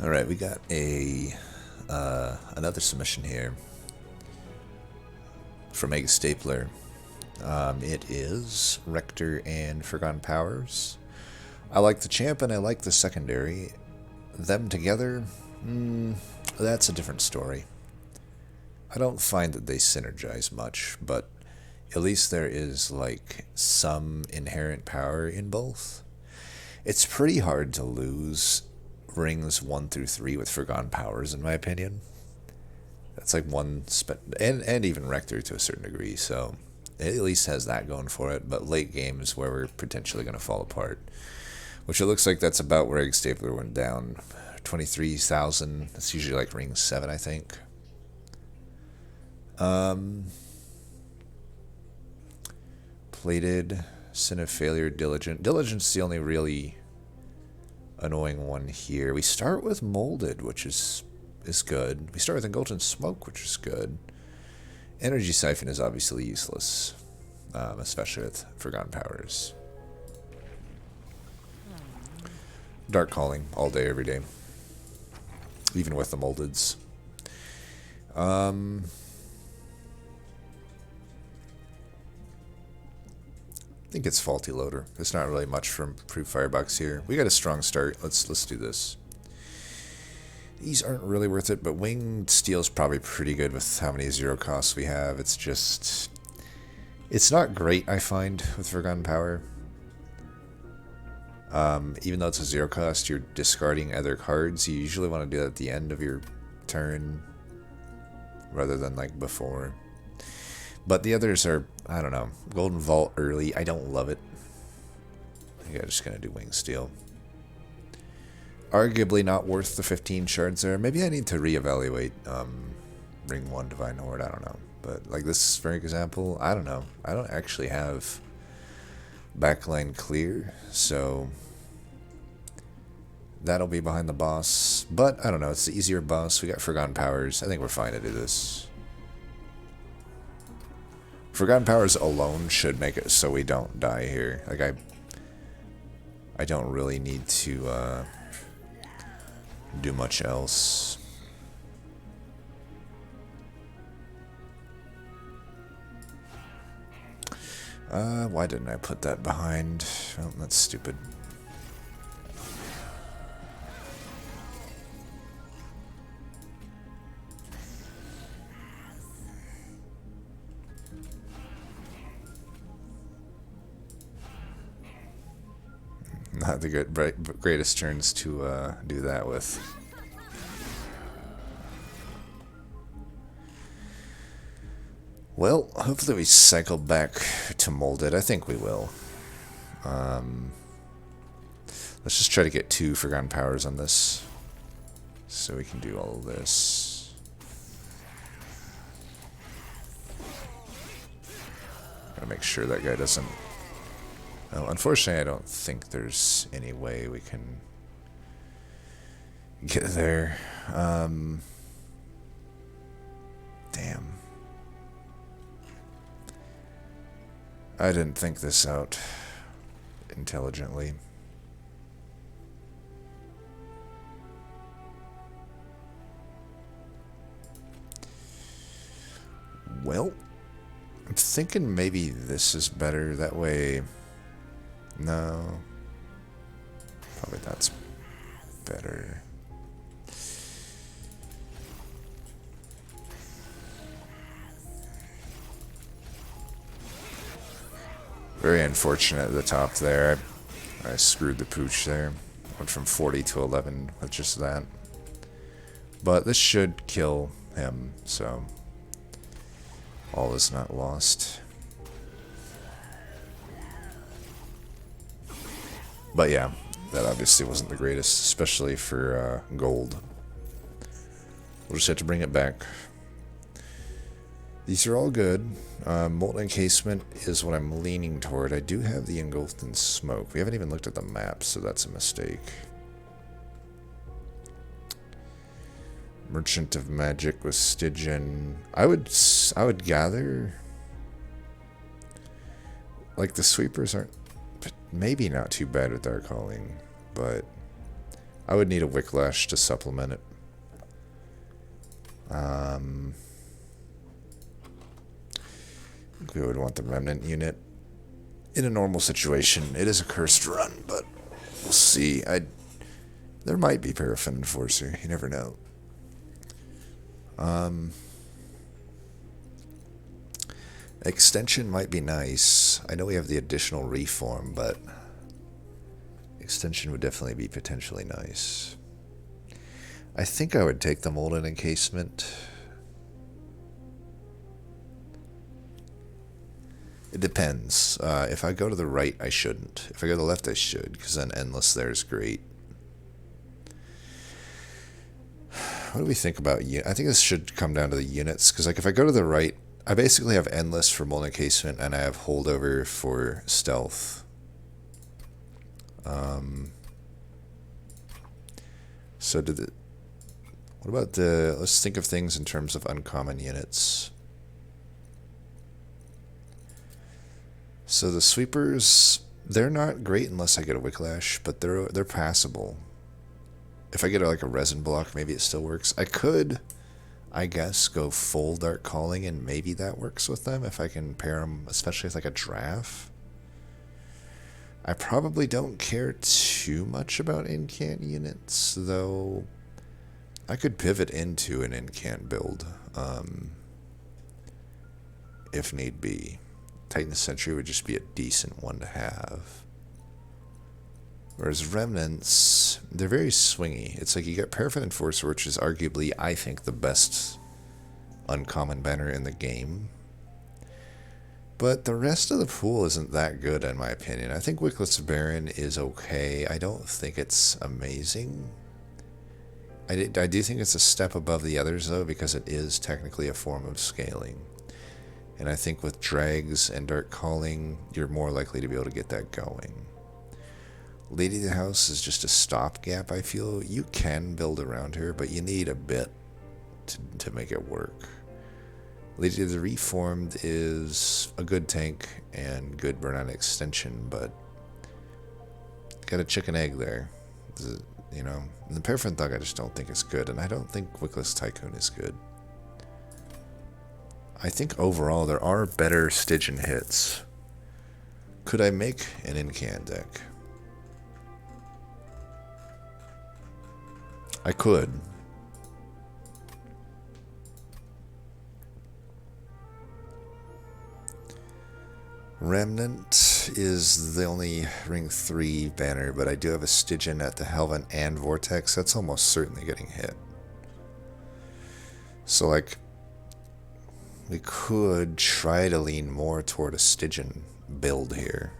All right, we got a another submission here from Egg Stapler. It is Rector and Forgotten Powers. I like the champ and I like the secondary. Them together, that's a different story. I don't find that they synergize much, but at least there is like some inherent power in both. It's pretty hard to lose rings 1 through 3 with Forgotten Powers, in my opinion. That's like and even Rector to a certain degree, so it at least has that going for it. But late game is where we're potentially going to fall apart, which it looks like that's about where Egg Stapler went down. 23,000. That's usually like ring 7, I think. Plated, Sin of Failure, Diligent. Diligent's the only really annoying one here. We start with Molded, which is good. We start with Engulfing Smoke, which is good. Energy Siphon is obviously useless, especially with Forgotten Powers. Dark Calling all day, every day, even with the Moldeds. I think it's Faulty Loader. There's not really much from Proof Firebox here. We got a strong start. Let's do this. These aren't really worth it, but Winged Steel's probably pretty good with how many 0 costs we have. It's just... it's not great, I find, with Forgotten Power. Even though it's a 0 cost, you're discarding other cards. You usually want to do that at the end of your turn, rather than like before. But the others are, I don't know, Golden Vault early. I don't love it. I think I'm just going to do Wing Steel. Arguably not worth the 15 shards there. Maybe I need to reevaluate Ring 1 Divine Horde. I don't know. But like this, for example, I don't know. I don't actually have backline clear, so that'll be behind the boss. But I don't know. It's the easier boss. We got Forgotten Powers. I think we're fine to do this. Forgotten Powers alone should make it so we don't die here. Like I don't really need to do much else. Why didn't I put that behind? Oh, that's stupid. Not the greatest turns to do that with. Well, hopefully we cycle back to Molded. I think we will. Let's just try to get 2 Forgotten Powers on this, so we can do all of this. Gotta make sure that guy doesn't... well, unfortunately, I don't think there's any way we can get there. Damn. I didn't think this out intelligently. Well, I'm thinking maybe this is better. That way... no. Probably that's better. Very unfortunate at the top there. I screwed the pooch there. Went from 40 to 11 with just that. But this should kill him, so all is not lost. But yeah, that obviously wasn't the greatest, especially for gold. We'll just have to bring it back. These are all good. Molten Encasement is what I'm leaning toward. I do have the Engulfed in Smoke. We haven't even looked at the map, so that's a mistake. Merchant of Magic with Stygian. I would gather... like, the sweepers aren't... maybe not too bad with Dark Calling, but I would need a Wicklash to supplement it. We would want the Remnant unit. In a normal situation, it is a cursed run, but we'll see. There might be Paraffin Enforcer. You never know. Extension might be nice. I know we have the additional reform, but extension would definitely be potentially nice. I think I would take the Molten Encasement. It depends. If I go to the right, I shouldn't. If I go to the left, I should, because then Endless there is great. What do we think about unit? I think this should come down to the units, because like if I go to the right, I basically have Endless for Molten Encasement, and I have Holdover for Stealth. So what about let's think of things in terms of uncommon units. So the Sweepers, they're not great unless I get a Wicklash, but they're passable. If I get like a Resin Block, maybe it still works. I could, I guess, go full Dark Calling, and maybe that works with them if I can pair them, especially with like a Draft. I probably don't care too much about incant units, though I could pivot into an incant build if need be. Titan Sentry would just be a decent one to have. Whereas Remnants, they're very swingy. It's like you got Paraffin Enforcer, which is arguably, I think, the best uncommon banner in the game. But the rest of the pool isn't that good, in my opinion. I think Wickless Baron is okay. I don't think it's amazing. I do think it's a step above the others, though, because it is technically a form of scaling. And I think with Drags and Dark Calling, you're more likely to be able to get that going. Lady of the House is just a stopgap, I feel. You can build around her, but you need a bit to make it work. Lady of the Reformed is a good tank and good burnout extension, but got a chicken egg there. You know, and the Paraffin Thug I just don't think is good, and I don't think Wickless Tycoon is good. I think overall there are better Stygian hits. Could I make an incant deck? I could. Remnant is the only Ring 3 banner, but I do have a Stygian at the Helven and Vortex. That's almost certainly getting hit. So, like, we could try to lean more toward a Stygian build here.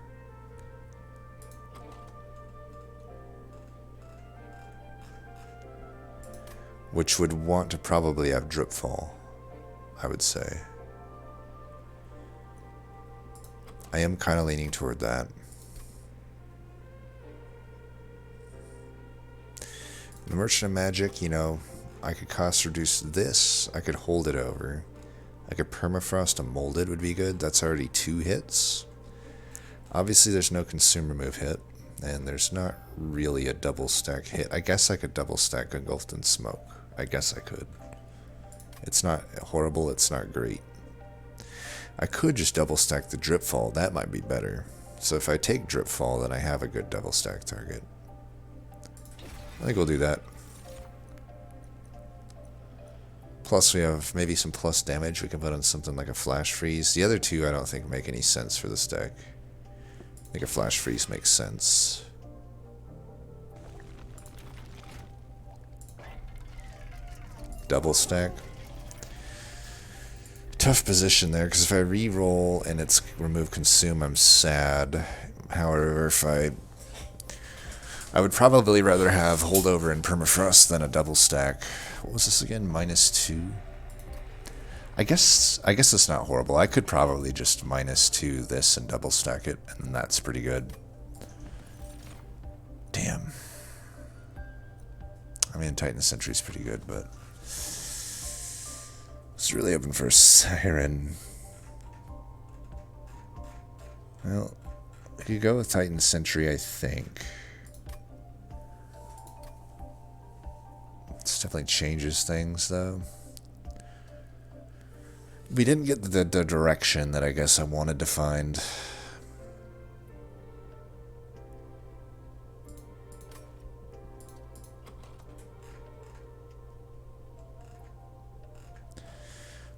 Which would want to probably have Dripfall, I would say. I am kind of leaning toward that. The Merchant of Magic, you know, I could cost reduce this. I could hold it over. I could Permafrost a Molded would be good. That's already 2 hits. Obviously, there's no Consume Remove hit, and there's not really a double stack hit. I guess I could double stack Engulfed in Smoke. I guess I could. It's not horrible. It's not great. I could just double stack the Dripfall. That might be better. So if I take Dripfall, then I have a good double stack target. I think we'll do that. Plus we have maybe some plus damage we can put on something like a Flash Freeze. The other two I don't think make any sense for this deck. I think a Flash Freeze makes sense. Double stack. Tough position there, because if I re-roll and it's remove consume, I'm sad. However, if I would probably rather have holdover and permafrost than a double stack. What was this again? -2? I guess it's not horrible. I could probably just -2 this and double stack it, and that's pretty good. Damn. I mean, Titan Sentry's pretty good, but it's really open for a Siren. Well, we could go with Titan Sentry, I think. definitely changes things, though. We didn't get the direction that I guess I wanted to find.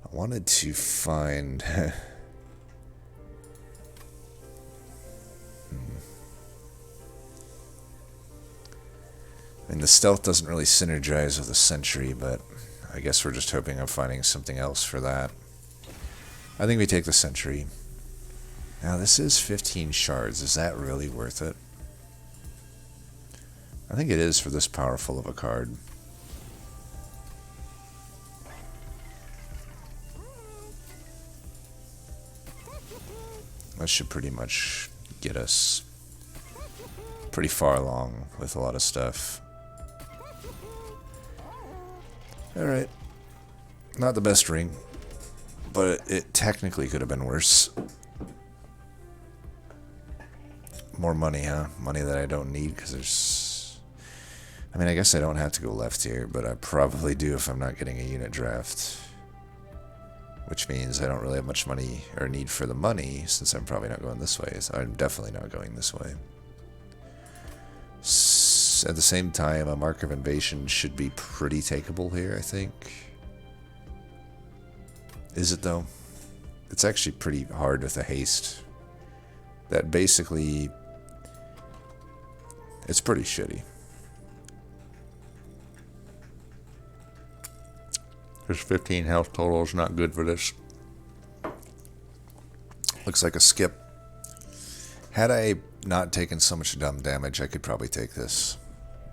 I wanted to find... I mean, the stealth doesn't really synergize with the sentry, but I guess we're just hoping I'm finding something else for that. I think we take the sentry. Now, this is 15 shards. Is that really worth it? I think it is for this powerful of a card. That should pretty much get us pretty far along with a lot of stuff. Alright. Not the best ring, but it technically could have been worse. More money, huh? Money that I don't need because there's... I mean, I guess I don't have to go left here, but I probably do if I'm not getting a unit draft. Which means I don't really have much money or need for the money since I'm probably not going this way. So I'm definitely not going this way. At the same time, a Mark of Invasion should be pretty takeable here, I think. Is it, though? It's actually pretty hard with a haste. That basically... It's pretty shitty. There's 15 health total is not good for this. Looks like a skip. Had I not taken so much dumb damage, I could probably take this.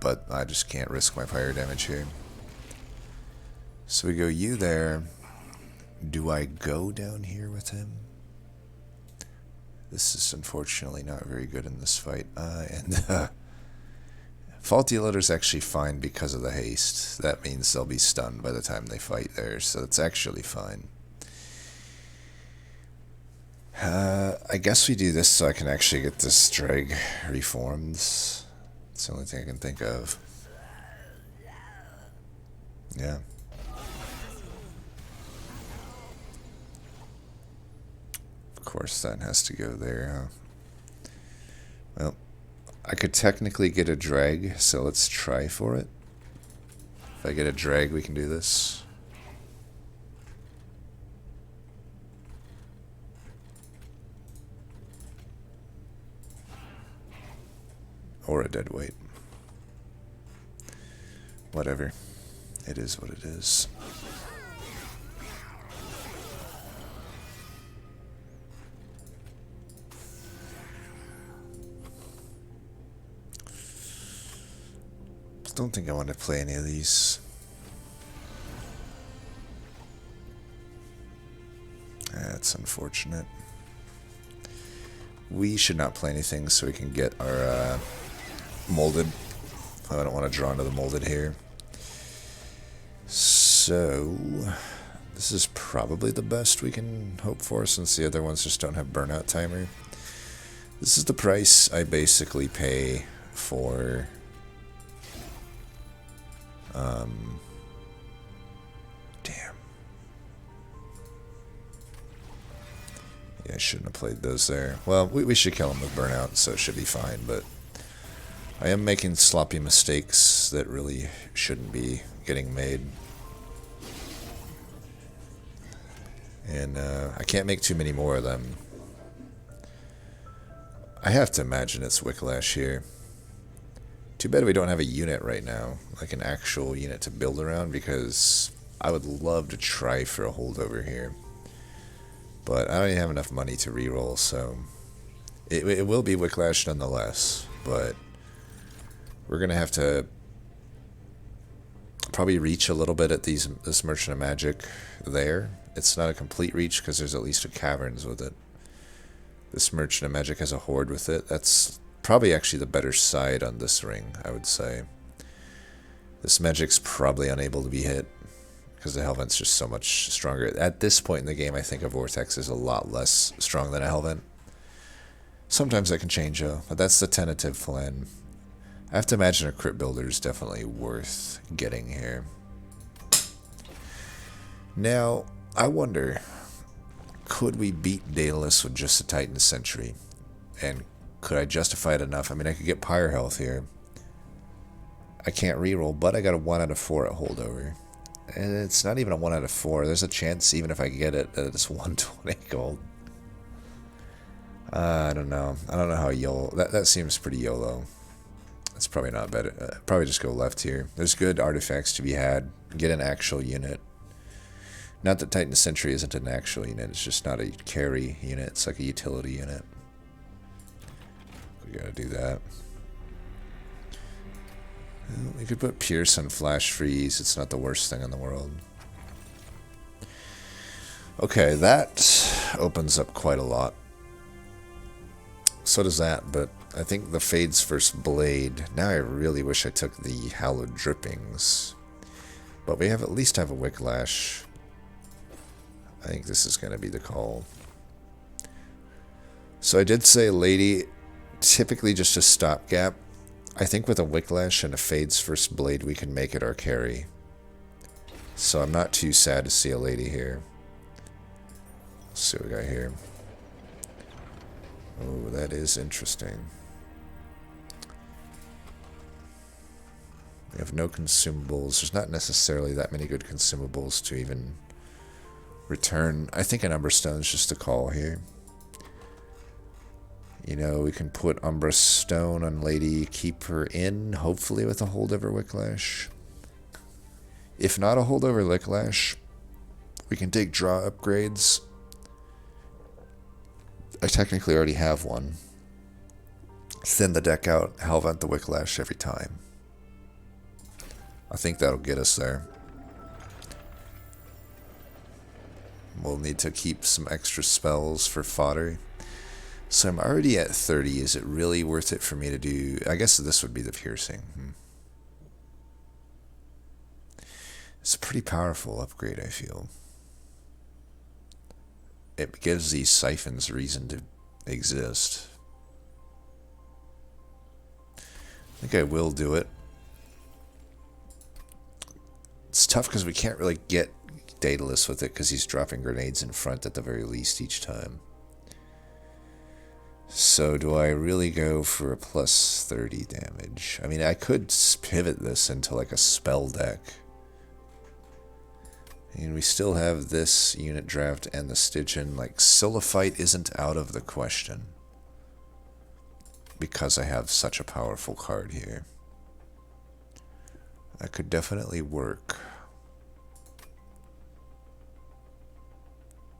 But I just can't risk my fire damage here. So we go you there. Do I go down here with him? This is unfortunately not very good in this fight. Faulty Elder's actually fine because of the haste. That means they'll be stunned by the time they fight there, so it's actually fine. I guess we do this so I can actually get this drag reformed. It's the only thing I can think of. Yeah. Of course that has to go there, huh? Well, I could technically get a drag, so let's try for it. If I get a drag, we can do this. Or a dead weight. Whatever. It is what it is. Don't think I want to play any of these. That's unfortunate. We should not play anything so we can get our molded. I don't want to draw into the molded here. So this is probably the best we can hope for since the other ones just don't have burnout timer. This is the price I basically pay for damn. Yeah, I shouldn't have played those there. Well, we should kill him with burnout, so it should be fine, but I am making sloppy mistakes that really shouldn't be getting made. And I can't make too many more of them. I have to imagine it's Wicklash here. Too bad we don't have a unit right now, like an actual unit to build around, because I would love to try for a holdover here. But I don't even have enough money to reroll, so it will be Wicklash nonetheless. But we're going to have to probably reach a little bit at this Merchant of Magic there. It's not a complete reach because there's at least a Caverns with it. This Merchant of Magic has a Horde with it. That's probably actually the better side on this ring, I would say. This Magic's probably unable to be hit because the Hellvent's just so much stronger. At this point in the game, I think a Vortex is a lot less strong than a Hellvent. Sometimes that can change, though, but that's the tentative plan. I have to imagine a Crypt Builder is definitely worth getting here. Now, I wonder, could we beat Daedalus with just a Titan Sentry? And could I justify it enough? I mean, I could get Pyre Health here. I can't reroll, but I got a 1 out of 4 at holdover. And it's not even a 1 out of 4. There's a chance, even if I get it, that it's 120 gold. I don't know. I don't know how YOLO... That seems pretty YOLO. That's probably not better. Probably just go left here. There's good artifacts to be had. Get an actual unit. Not that Titan Sentry isn't an actual unit. It's just not a carry unit. It's like a utility unit. We gotta do that. We could put Pierce on Flash Freeze. It's not the worst thing in the world. Okay, that opens up quite a lot. So does that, but I think the Fade's first blade. Now I really wish I took the Hallowed Drippings. But we at least have a Wicklash. I think this is going to be the call. So I did say Lady, typically just a stopgap. I think with a Wicklash and a Fade's first blade, we can make it our carry. So I'm not too sad to see a Lady here. Let's see what we got here. Oh, that is interesting. We have no consumables. There's not necessarily that many good consumables to even return. I think an Umbra Stone's just a call here. You know, we can put Umbra Stone on Lady, keep her in, hopefully with a holdover Wicklash. If not a holdover Wicklash, we can take draw upgrades. I technically already have one. Thin the deck out, Hellvent the Wicklash every time. I think that'll get us there. We'll need to keep some extra spells for fodder. So I'm already at 30. Is it really worth it for me to do... I guess this would be the piercing. It's a pretty powerful upgrade, I feel. It gives these siphons reason to exist. I think I will do it. It's tough because we can't really get Daedalus with it because he's dropping grenades in front at the very least each time. So do I really go for a plus 30 damage? I mean, I could pivot this into like a spell deck. And we still have this unit draft and the Stygian. Like, Silliphite isn't out of the question. Because I have such a powerful card here. That could definitely work.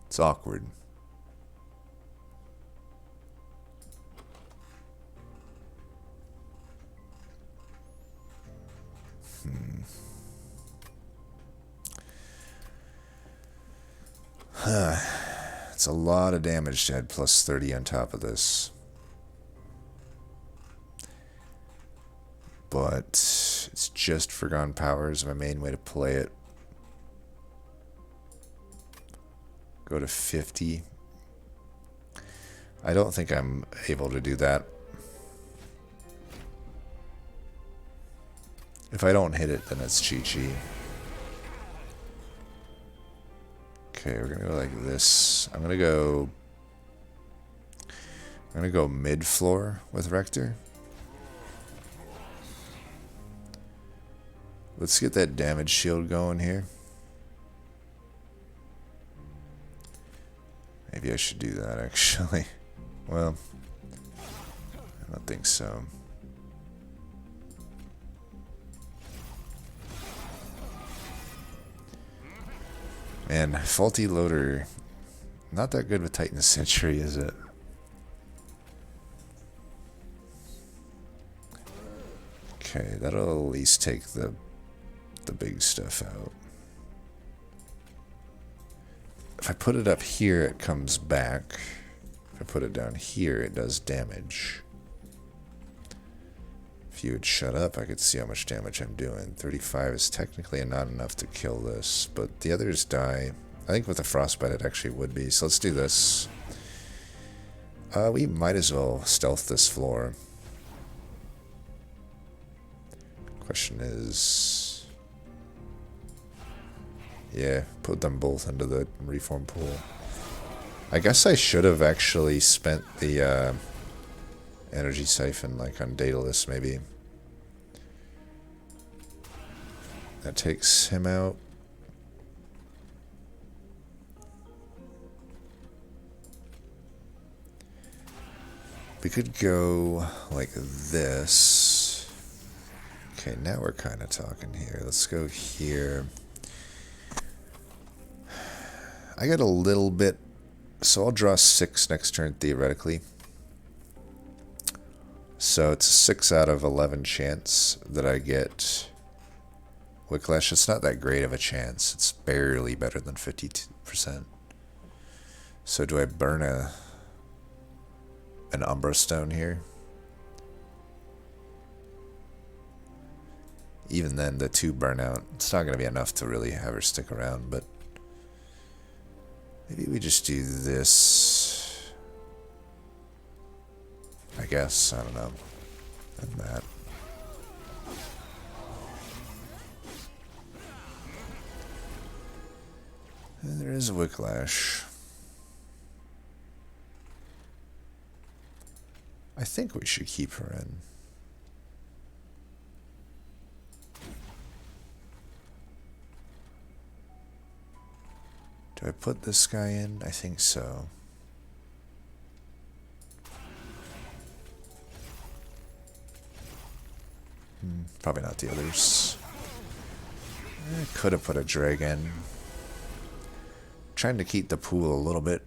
It's awkward. It's a lot of damage to add plus 30 on top of this. But it's just Forgotten Powers, my main way to play it. Go to 50. I don't think I'm able to do that. If I don't hit it, then it's Chi-Chi. Okay, we're gonna go like this. I'm gonna go mid-floor with Rector. Let's get that damage shield going here. Maybe I should do that actually. Well, I don't think so. Man, Faulty Loader, not that good with Titan Sentry, is it? Okay, that'll at least take the big stuff out. If I put it up here, it comes back. If I put it down here, it does damage. If you would shut up, I could see how much damage I'm doing. 35 is technically not enough to kill this, but the others die. I think with the Frostbite it actually would be, so let's do this. We might as well stealth this floor. Question is... Yeah, put them both into the reform pool. I guess I should have actually spent the energy siphon like on Daedalus maybe. That takes him out. We could go like this. Okay, now we're kind of talking here. Let's go here. I got a little bit, so I'll draw 6 next turn theoretically. So it's a 6 out of 11 chance that I get Wicklash. It's not that great of a chance. It's barely better than 50%. So do I burn an Umbra Stone here? Even then, the 2 burnout, it's not going to be enough to really have her stick around, but maybe we just do this. I guess, I don't know. And that. And there is a Wicklash. I think we should keep her in. Do I put this guy in? I think so. Probably not the others. I could have put a dragon. Trying to keep the pool a little bit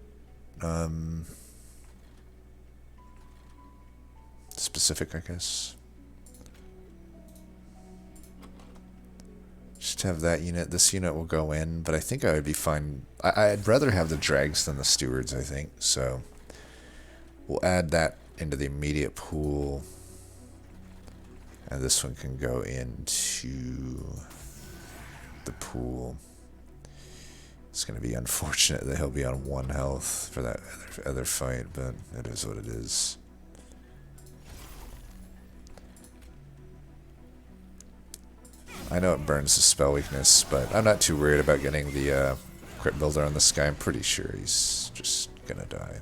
specific, I guess. Just have that unit. This unit will go in, but I think I would be fine. I'd rather have the drags than the stewards, I think. So we'll add that into the immediate pool. And this one can go into the pool. It's going to be unfortunate that he'll be on 1 health for that other fight, but it is what it is. I know it burns the spell weakness, but I'm not too worried about getting the crit builder on this guy. I'm pretty sure he's just going to die.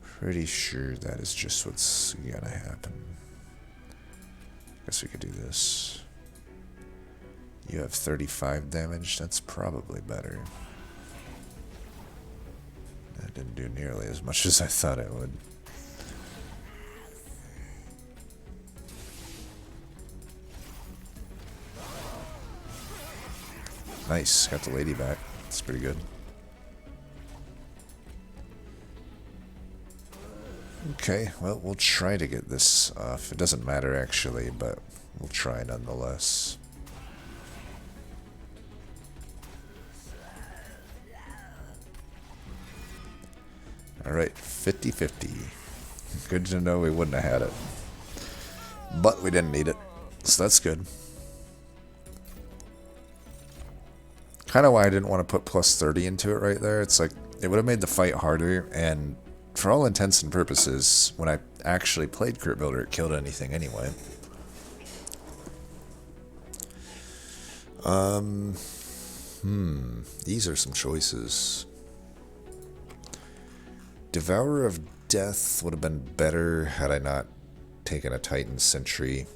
Pretty sure that is just what's going to happen. Guess we could do this. You have 35 damage. That's probably better. That didn't do nearly as much as I thought it would. Nice. Got the lady back. That's pretty good. Okay, well, we'll try to get this off. It doesn't matter, actually, but we'll try nonetheless. Alright, 50-50. Good to know we wouldn't have had it. But we didn't need it, so that's good. Kind of why I didn't want to put plus 30 into it right there. It's like, it would have made the fight harder, and for all intents and purposes, when I actually played Crit Builder, it killed anything anyway. These are some choices. Devourer of Death would have been better had I not taken a Titan Sentry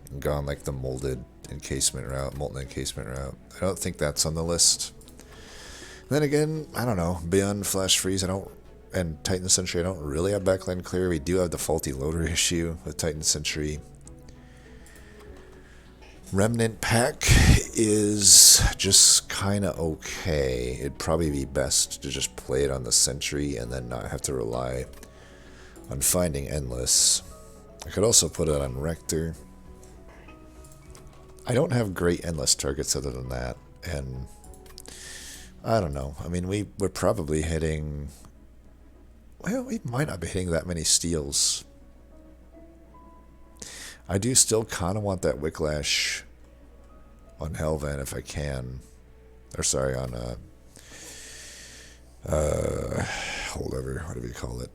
and gone like the molded encasement route, molten encasement route. I don't think that's on the list. Then again, I don't know. Beyond Flash Freeze, and Titan Sentry, I don't really have backline clear. We do have the faulty loader issue with Titan Sentry. Remnant Pack is just kind of okay. It'd probably be best to just play it on the Sentry and then not have to rely on finding Endless. I could also put it on Rector. I don't have great Endless targets other than that, and I don't know. I mean, we're probably hitting... Well, we might not be hitting that many steals. I do still kind of want that Wicklash on Helvan if I can. Or sorry, on holdover, what do we call it?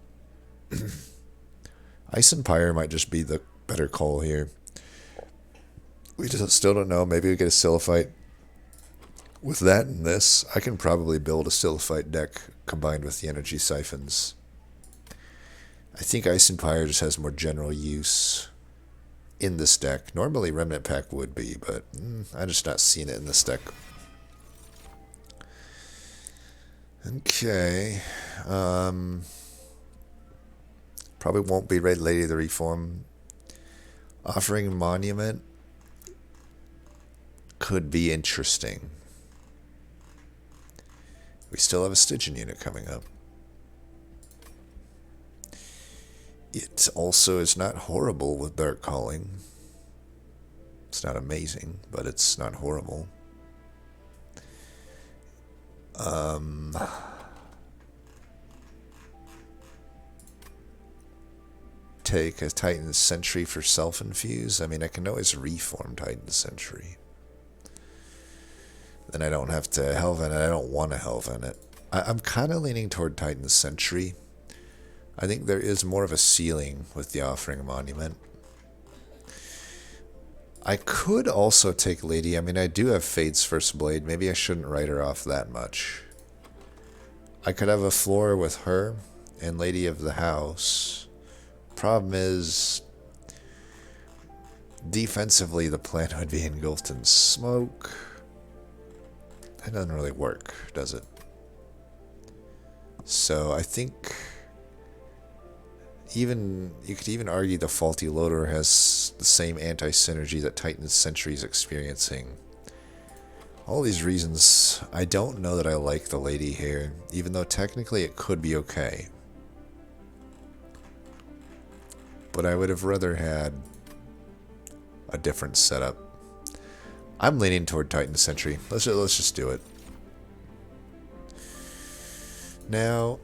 Ice and Pyre might just be the better call here. We just still don't know. Maybe we get a Silliphite. With that and this, I can probably build a Silphite deck combined with the energy siphons. I think Ice Empire just has more general use in this deck. Normally Remnant Pack would be, but I'm just not seeing it in this deck. Okay. Probably won't be Red Lady of the Reform. Offering Monument could be interesting. We still have a Stygian unit coming up. It also is not horrible with Dark Calling. It's not amazing, but it's not horrible. Take a Titan Sentry for self-infuse. I mean, I can always reform Titan Sentry. Then I don't have to Helven it. I don't want to Helven it. I'm kind of leaning toward Titan Sentry. I think there is more of a ceiling with the Offering Monument. I could also take Lady. I mean, I do have Fate's First Blade. Maybe I shouldn't write her off that much. I could have a floor with her and Lady of the House. Problem is, defensively, the plan would be engulfed in smoke. That doesn't really work, does it? So I think you could even argue the Faulty Loader has the same anti-synergy that Titan Sentry is experiencing. All these reasons, I don't know that I like the Lady here, even though technically it could be okay. But I would have rather had a different setup. I'm leaning toward Titan Sentry. Let's just do it. Now,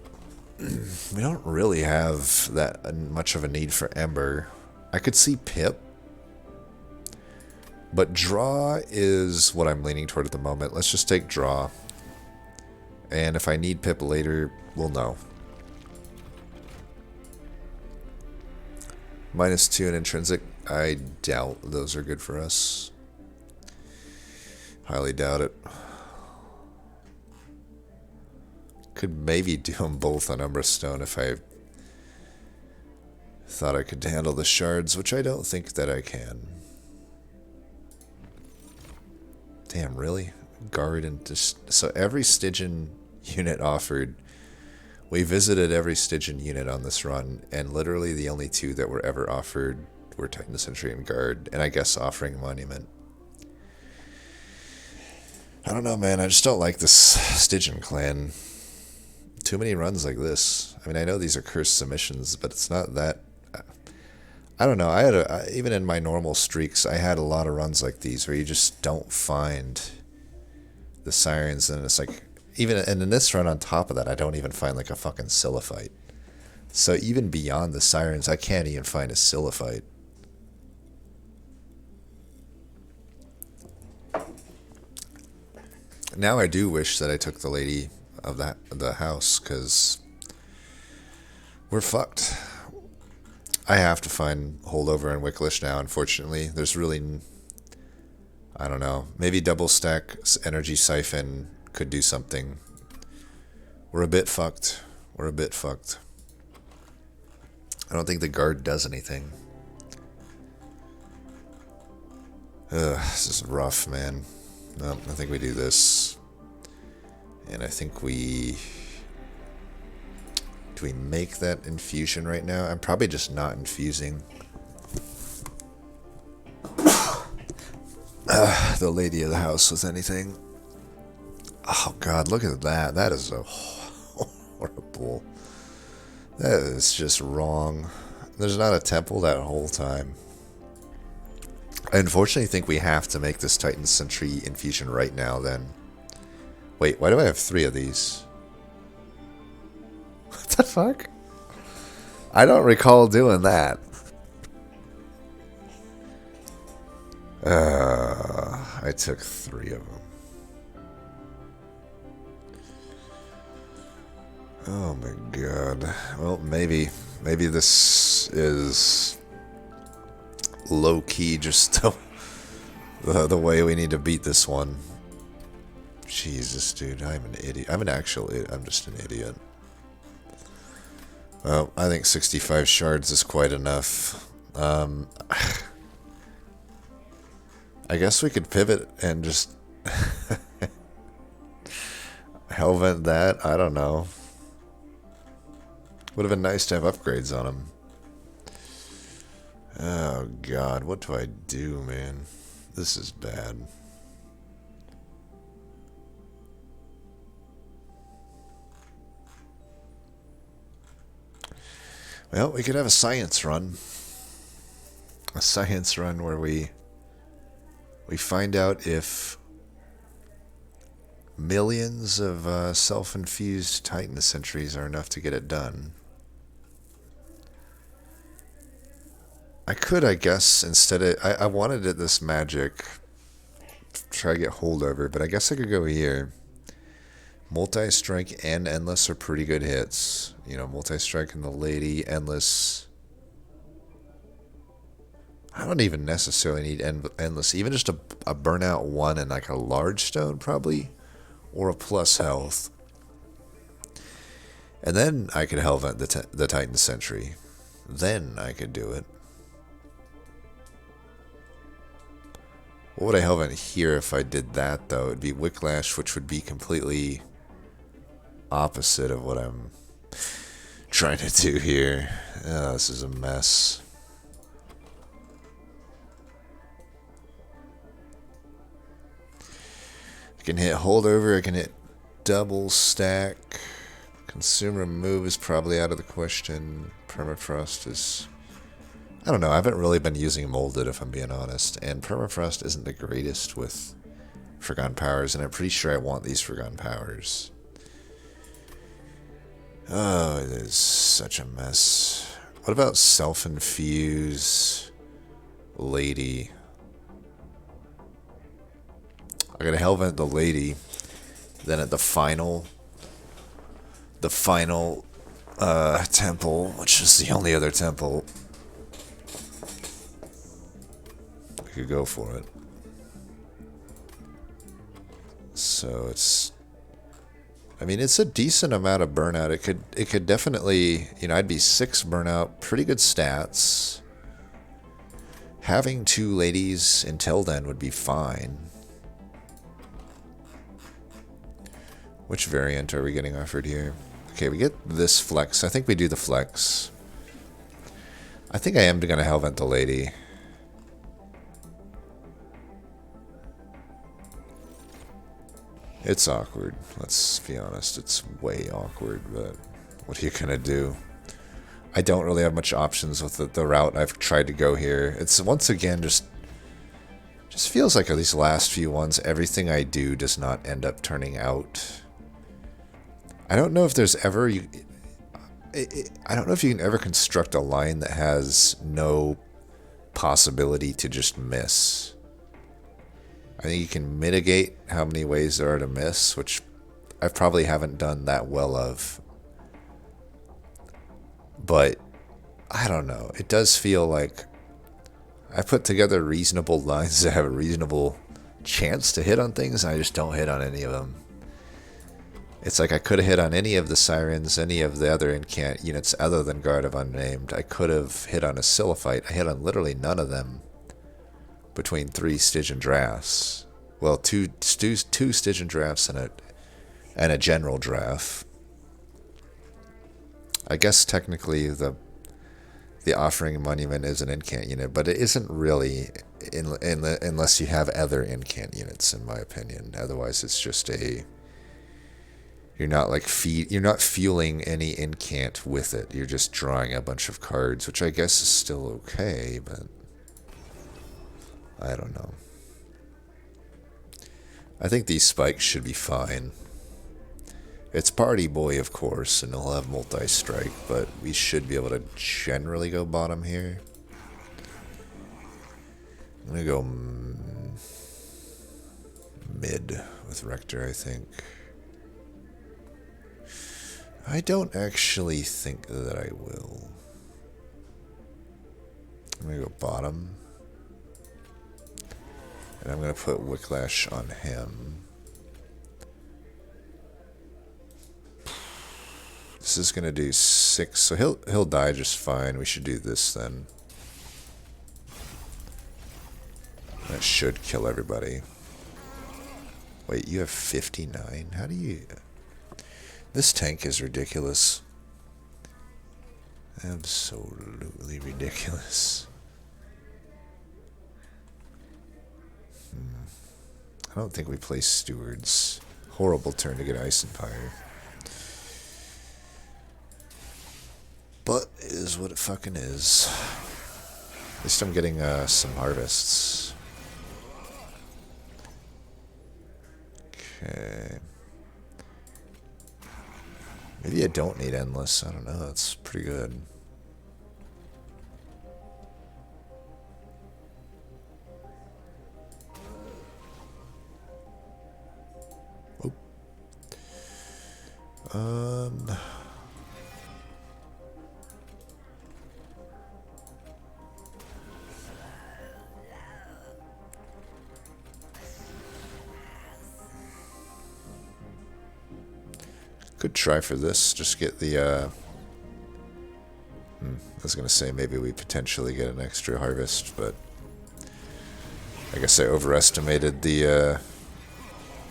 we don't really have that much of a need for Ember. I could see Pip, but Draw is what I'm leaning toward at the moment. Let's just take Draw. And if I need Pip later, we'll know. -2 in Intrinsic. I doubt those are good for us. Highly doubt it. Could maybe do them both on Umbra Stone if I thought I could handle the shards, which I don't think that I can. Damn, really? Guard and so every Stygian unit offered. We visited every Stygian unit on this run, and literally the only two that were ever offered were Titan Sentry and Guard, and I guess Offering Monument. I don't know, man. I just don't like this Stygian clan. Too many runs like this. I mean, I know these are cursed submissions, but it's not that. I don't know. I had even in my normal streaks, I had a lot of runs like these where you just don't find the Sirens, and it's like and in this run on top of that, I don't even find like a fucking Silphite. So even beyond the Sirens, I can't even find a Silphite. Now I do wish that I took the Lady of the House, because we're fucked. I have to find Holdover and Wicklish now, unfortunately. There's really, I don't know, maybe double stack Energy Siphon could do something. We're a bit fucked. We're a bit fucked. I don't think the Guard does anything. This is rough, man. No, I think we do this. And I think we... Do we make that infusion right now? I'm probably just not infusing. The Lady of the House with anything. Oh god, look at that. That is a horrible... That is just wrong. There's not a temple that whole time. I unfortunately think we have to make this Titan Sentry infusion right now then. Wait, why do I have 3 of these? What the fuck? I don't recall doing that. I took 3 of them. Oh my god. Well, maybe this is low-key just the way we need to beat this one. Jesus, dude, I'm an idiot. I'm an actual idiot. I'm just an idiot. Well, I think 65 shards is quite enough. I guess we could pivot and just Hellvent that. I don't know. Would have been nice to have upgrades on him. Oh god, what do I do, man? This is bad. Well, we could have a science run. A science run where we find out if millions of self-infused Titan sentries are enough to get it done. I could, I guess, instead of... I wanted it this magic. Try to get holdover, but I guess I could go here. Multi-strike and endless are pretty good hits. You know, multi-strike and the lady, endless... I don't even necessarily need endless. Even just a burnout 1 and like a large stone, probably. Or a plus health. And then I could Hellvent the Titan Sentry. Then I could do it. What would I Hellvent here if I did that, though? It would be Wicklash, which would be completely opposite of what I'm trying to do here. Oh, this is a mess. I can hit holdover, I can hit double stack. Consume remove is probably out of the question. Permafrost is... I don't know, I haven't really been using molded if I'm being honest. And Permafrost isn't the greatest with Forgotten Powers, and I'm pretty sure I want these Forgotten Powers. Oh, it is such a mess. What about self-infuse lady? I gotta Hellvent the lady. Then at the final temple, which is the only other temple, I could go for it. So it's... I mean, it's a decent amount of burnout. It could definitely... You know, I'd be 6 burnout. Pretty good stats. Having 2 ladies until then would be fine. Which variant are we getting offered here? Okay, we get this flex. I think we do the flex. I think I am going to Hellvent the lady. It's awkward. Let's be honest. It's way awkward, but what are you going to do? I don't really have much options with the route I've tried to go here. It's once again just feels like these last few ones, everything I do does not end up turning out. I don't know if there's ever... I don't know if you can ever construct a line that has no possibility to just miss. I think you can mitigate how many ways there are to miss, which I probably haven't done that well of. But, I don't know. It does feel like I put together reasonable lines that have a reasonable chance to hit on things, and I just don't hit on any of them. It's like I could have hit on any of the Sirens, any of the other incant units other than Guard of Unnamed. I could have hit on a Siliphyte. I hit on literally none of them between 3 Stygian drafts. Well, two Stygian drafts and a general draft. I guess technically the Offering Monument is an incant unit, but it isn't really unless you have other incant units, in my opinion. Otherwise, it's just a... You're not fueling any incant with it. You're just drawing a bunch of cards, which I guess is still okay, but I don't know. I think these spikes should be fine. It's Party Boy, of course, and he'll have multi-strike, but we should be able to generally go bottom here. I'm gonna go mid with Rector, I think. I don't actually think that I will. I'm going to go bottom. And I'm going to put Wicklash on him. This is gonna do 6, so he'll die just fine. We should do this then. That should kill everybody. Wait, you have 59? How do you... This tank is ridiculous. Absolutely ridiculous. I don't think we play stewards. Horrible turn to get Ice Empire. But it is what it fucking is. At least I'm getting some harvests. Okay. Maybe I don't need endless. I don't know. That's pretty good. Oh. Good try for this. Just get the, I was going to say maybe we potentially get an extra harvest, but I guess I overestimated the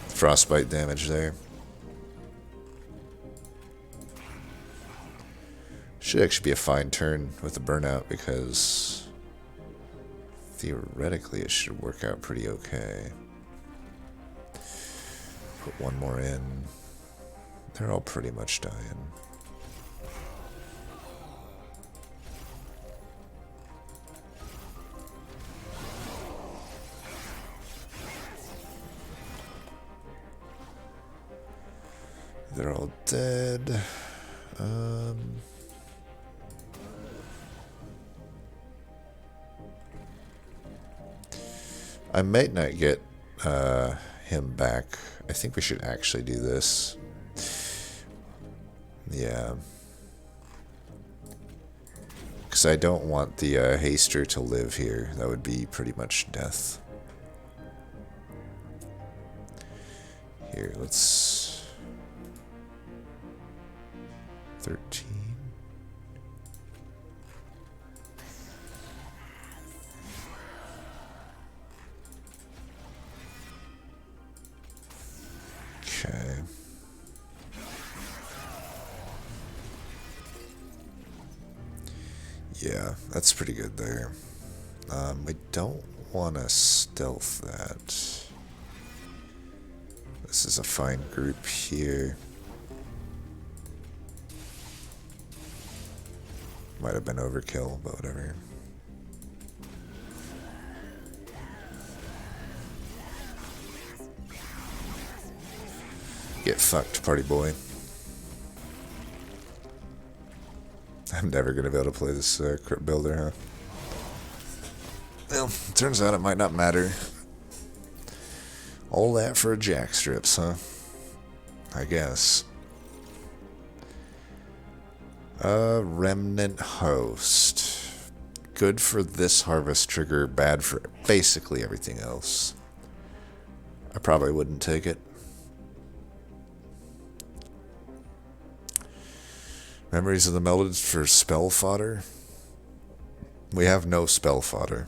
frostbite damage there. Should actually be a fine turn with the burnout because theoretically it should work out pretty okay. Put one more in. They're all pretty much dying. They're all dead. I might not get him back. I think we should actually do this. Yeah. Because I don't want the Haster to live here. That would be pretty much death. Here, let's... 13. Okay. Yeah, that's pretty good there. We don't want to stealth that. This is a fine group here. Might have been overkill, but whatever. Get fucked, party boy. I'm never going to be able to play this Crypt Builder, huh? Well, turns out it might not matter. All that for a jack strips, huh? I guess. Remnant Host. Good for this harvest trigger, bad for basically everything else. I probably wouldn't take it. Memories of the Melted for spell fodder? We have no spell fodder.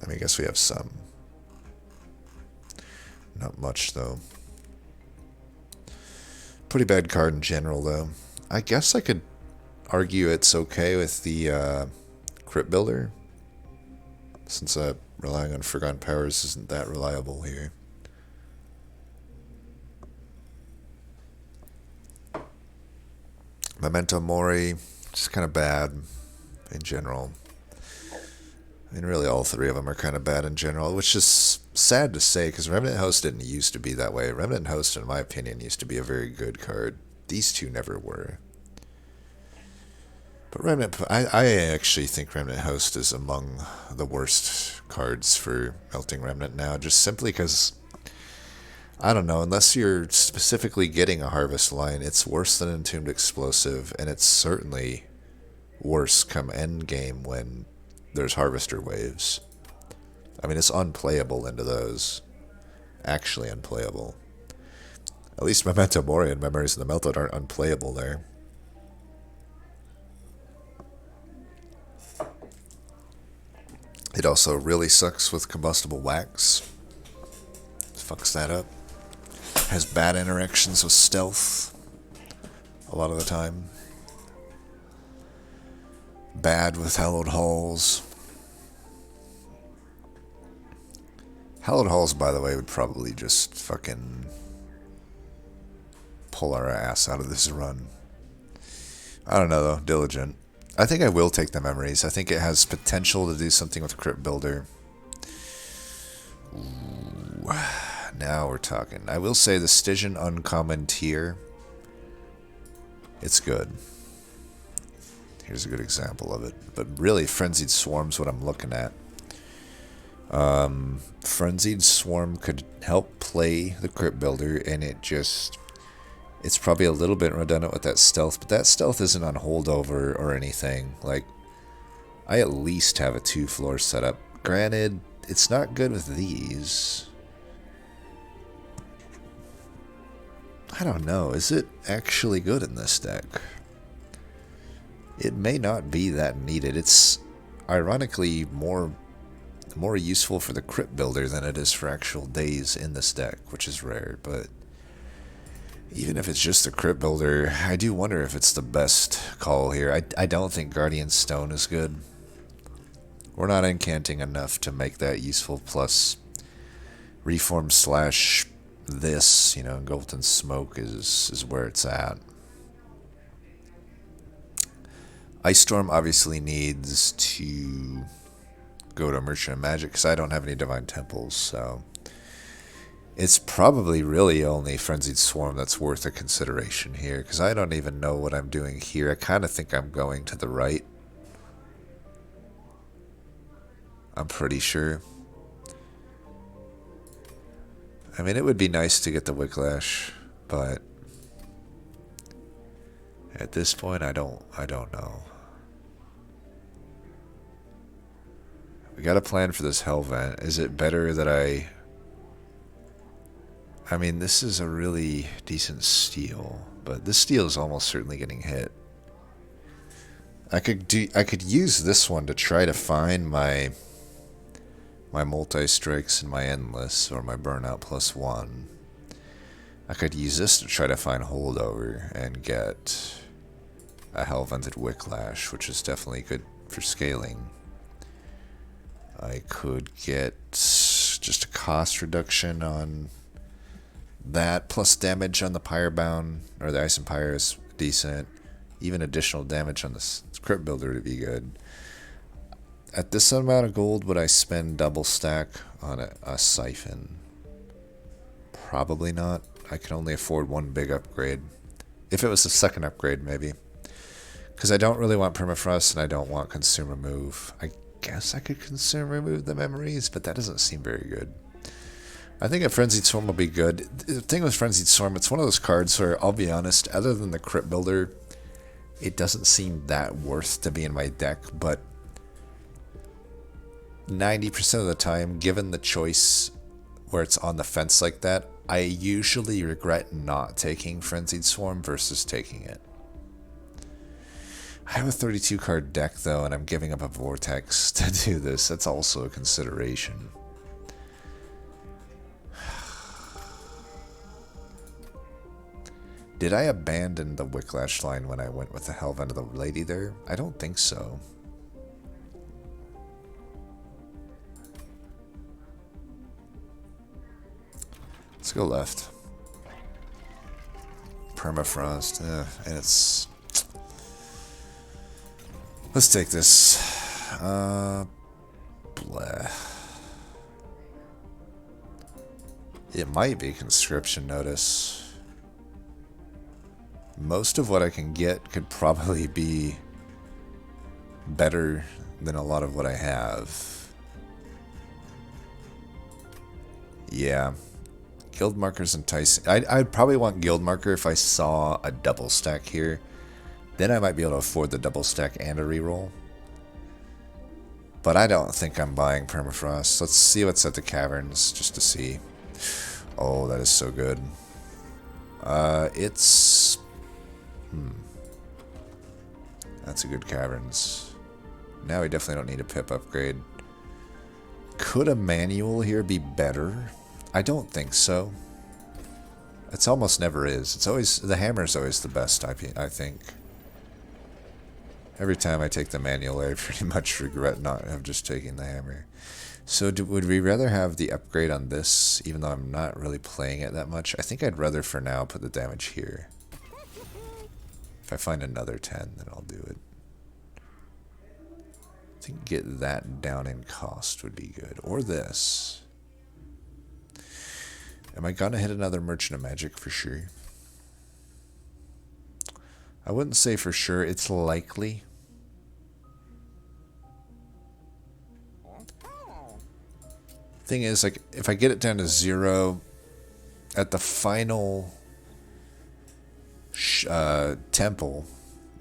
I mean, I guess we have some. Not much, though. Pretty bad card in general, though. I guess I could argue it's okay with the Crypt Builder, since relying on Forgotten Powers isn't that reliable here. Memento Mori, just kind of bad in general. I mean, really all three of them are kind of bad in general, which is sad to say, because Remnant Host didn't used to be that way. Remnant Host, in my opinion, used to be a very good card. These two never were. But Remnant, I actually think Remnant Host is among the worst cards for Melting Remnant now, just simply because, I don't know, unless you're specifically getting a Harvest line, it's worse than Entombed Explosive, and it's certainly worse come endgame when there's Harvester waves. I mean, it's unplayable into those. Actually unplayable. At least Memento Mori and Memories of the Melted aren't unplayable there. It also really sucks with combustible wax. Fucks that up. Has bad interactions with stealth a lot of the time. Bad with Hallowed Halls. Hallowed Halls, by the way, would probably just fucking pull our ass out of this run. I don't know, though. Diligent. I think I will take the Memories. I think it has potential to do something with Crypt Builder. Ooh, now we're talking. I will say the Stygian Uncommon tier. It's good. Here's a good example of it. But really, Frenzied Swarm's what I'm looking at. Frenzied Swarm could help play the Crypt Builder, and it's probably a little bit redundant with that stealth, but that stealth isn't on holdover or anything. Like, I at least have a 2-floor setup. Granted, it's not good with these. I don't know. Is it actually good in this deck? It may not be that needed. It's ironically more useful for the Crypt Builder than it is for actual days in this deck, which is rare, but even if it's just the Crypt Builder, I do wonder if it's the best call here. I don't think Guardian Stone is good. We're not incanting enough to make that useful, plus Reform slash this, you know, Golden Smoke is where it's at. Ice Storm obviously needs to go to Merchant of Magic because I don't have any Divine Temples, so it's probably really only Frenzied Swarm that's worth a consideration here, because I don't even know what I'm doing here. I kind of think I'm going to the right. I'm pretty sure. I mean, it would be nice to get the Wicklash, but at this point, I don't know. We got a plan for this Hellvent. Is it better that I mean, this is a really decent steal, but this steal is almost certainly getting hit. I could use this one to try to find my multi-strikes and my endless, or my burnout +1. I could use this to try to find holdover and get a Hellvented Wicklash, which is definitely good for scaling. I could get just a cost reduction on that, plus damage on the Pyrebound, or the Ice and Pyre is decent. Even additional damage on the Crypt Builder to be good. At this amount of gold, would I spend double stack on a Siphon? Probably not. I can only afford one big upgrade. If it was a second upgrade, maybe. Because I don't really want Permafrost, and I don't want Consume Remove. I guess I could Consume Remove the Memories, but that doesn't seem very good. I think a Frenzied Swarm will be good. The thing with Frenzied Swarm, it's one of those cards where, I'll be honest, other than the Crypt Builder, it doesn't seem that worth to be in my deck, but 90% of the time, given the choice where it's on the fence like that, I usually regret not taking Frenzied Swarm versus taking it. I have a 32 card deck though, and I'm giving up a Vortex to do this. That's also a consideration. Did I abandon the Wicklash line when I went with the Hellvent of the Lady there? I don't think so. Let's go left. Permafrost, and it's... Let's take this. Blah. It might be Conscription Notice. Most of what I can get could probably be better than a lot of what I have. Yeah. Guild Marker's enticing. I'd probably want Guild Marker if I saw a double stack here. Then I might be able to afford the double stack and a reroll. But I don't think I'm buying Permafrost. Let's see what's at the Caverns, just to see. Oh, that is so good. It's... That's a good Caverns. Now we definitely don't need a pip upgrade. Could a manual here be better? I don't think so. It's almost never is. It's always... The hammer's always the best, I think. Every time I take the manual, I pretty much regret not have just taken the hammer. So would we rather have the upgrade on this, even though I'm not really playing it that much? I think I'd rather, for now, put the damage here. If I find another 10, then I'll do it. I think get that down in cost would be good. Or this. Am I gonna hit another Merchant of Magic for sure? I wouldn't say for sure. It's likely. Thing is, like, if I get it down to 0 at the final temple,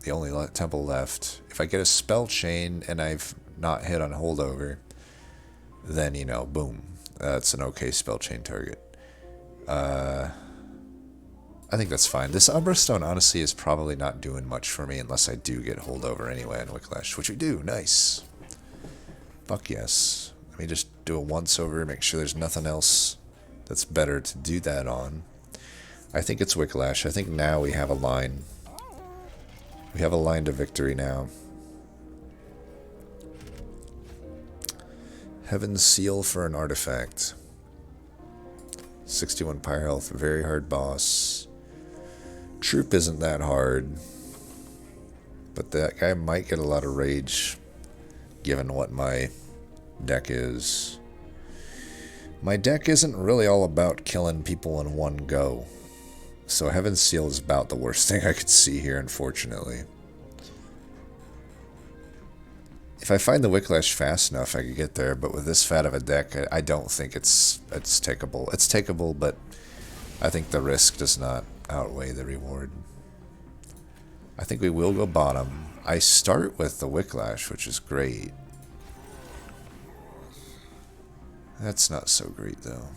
the only temple left, if I get a spell chain and I've not hit on holdover, then, you know, boom, that's an okay spell chain target. I think that's fine. This Umbra Stone, honestly, is probably not doing much for me unless I do get holdover anyway on Wicklash, which we do. Nice. Fuck yes. Let me just do a once-over, make sure there's nothing else that's better to do that on. I think it's Wicklash. I think now we have a line. We have a line to victory now. Heaven's Seal for an artifact. 61 pyre health, very hard boss. Troop isn't that hard, but that guy might get a lot of rage given what my deck is. My deck isn't really all about killing people in one go, so Heaven's Seal is about the worst thing I could see here, unfortunately. If I find the Wicklash fast enough, I could get there, but with this fat of a deck, I don't think it's takeable. It's takeable, but I think the risk does not outweigh the reward. I think we will go bottom. I start with the Wicklash, which is great. That's not so great, though.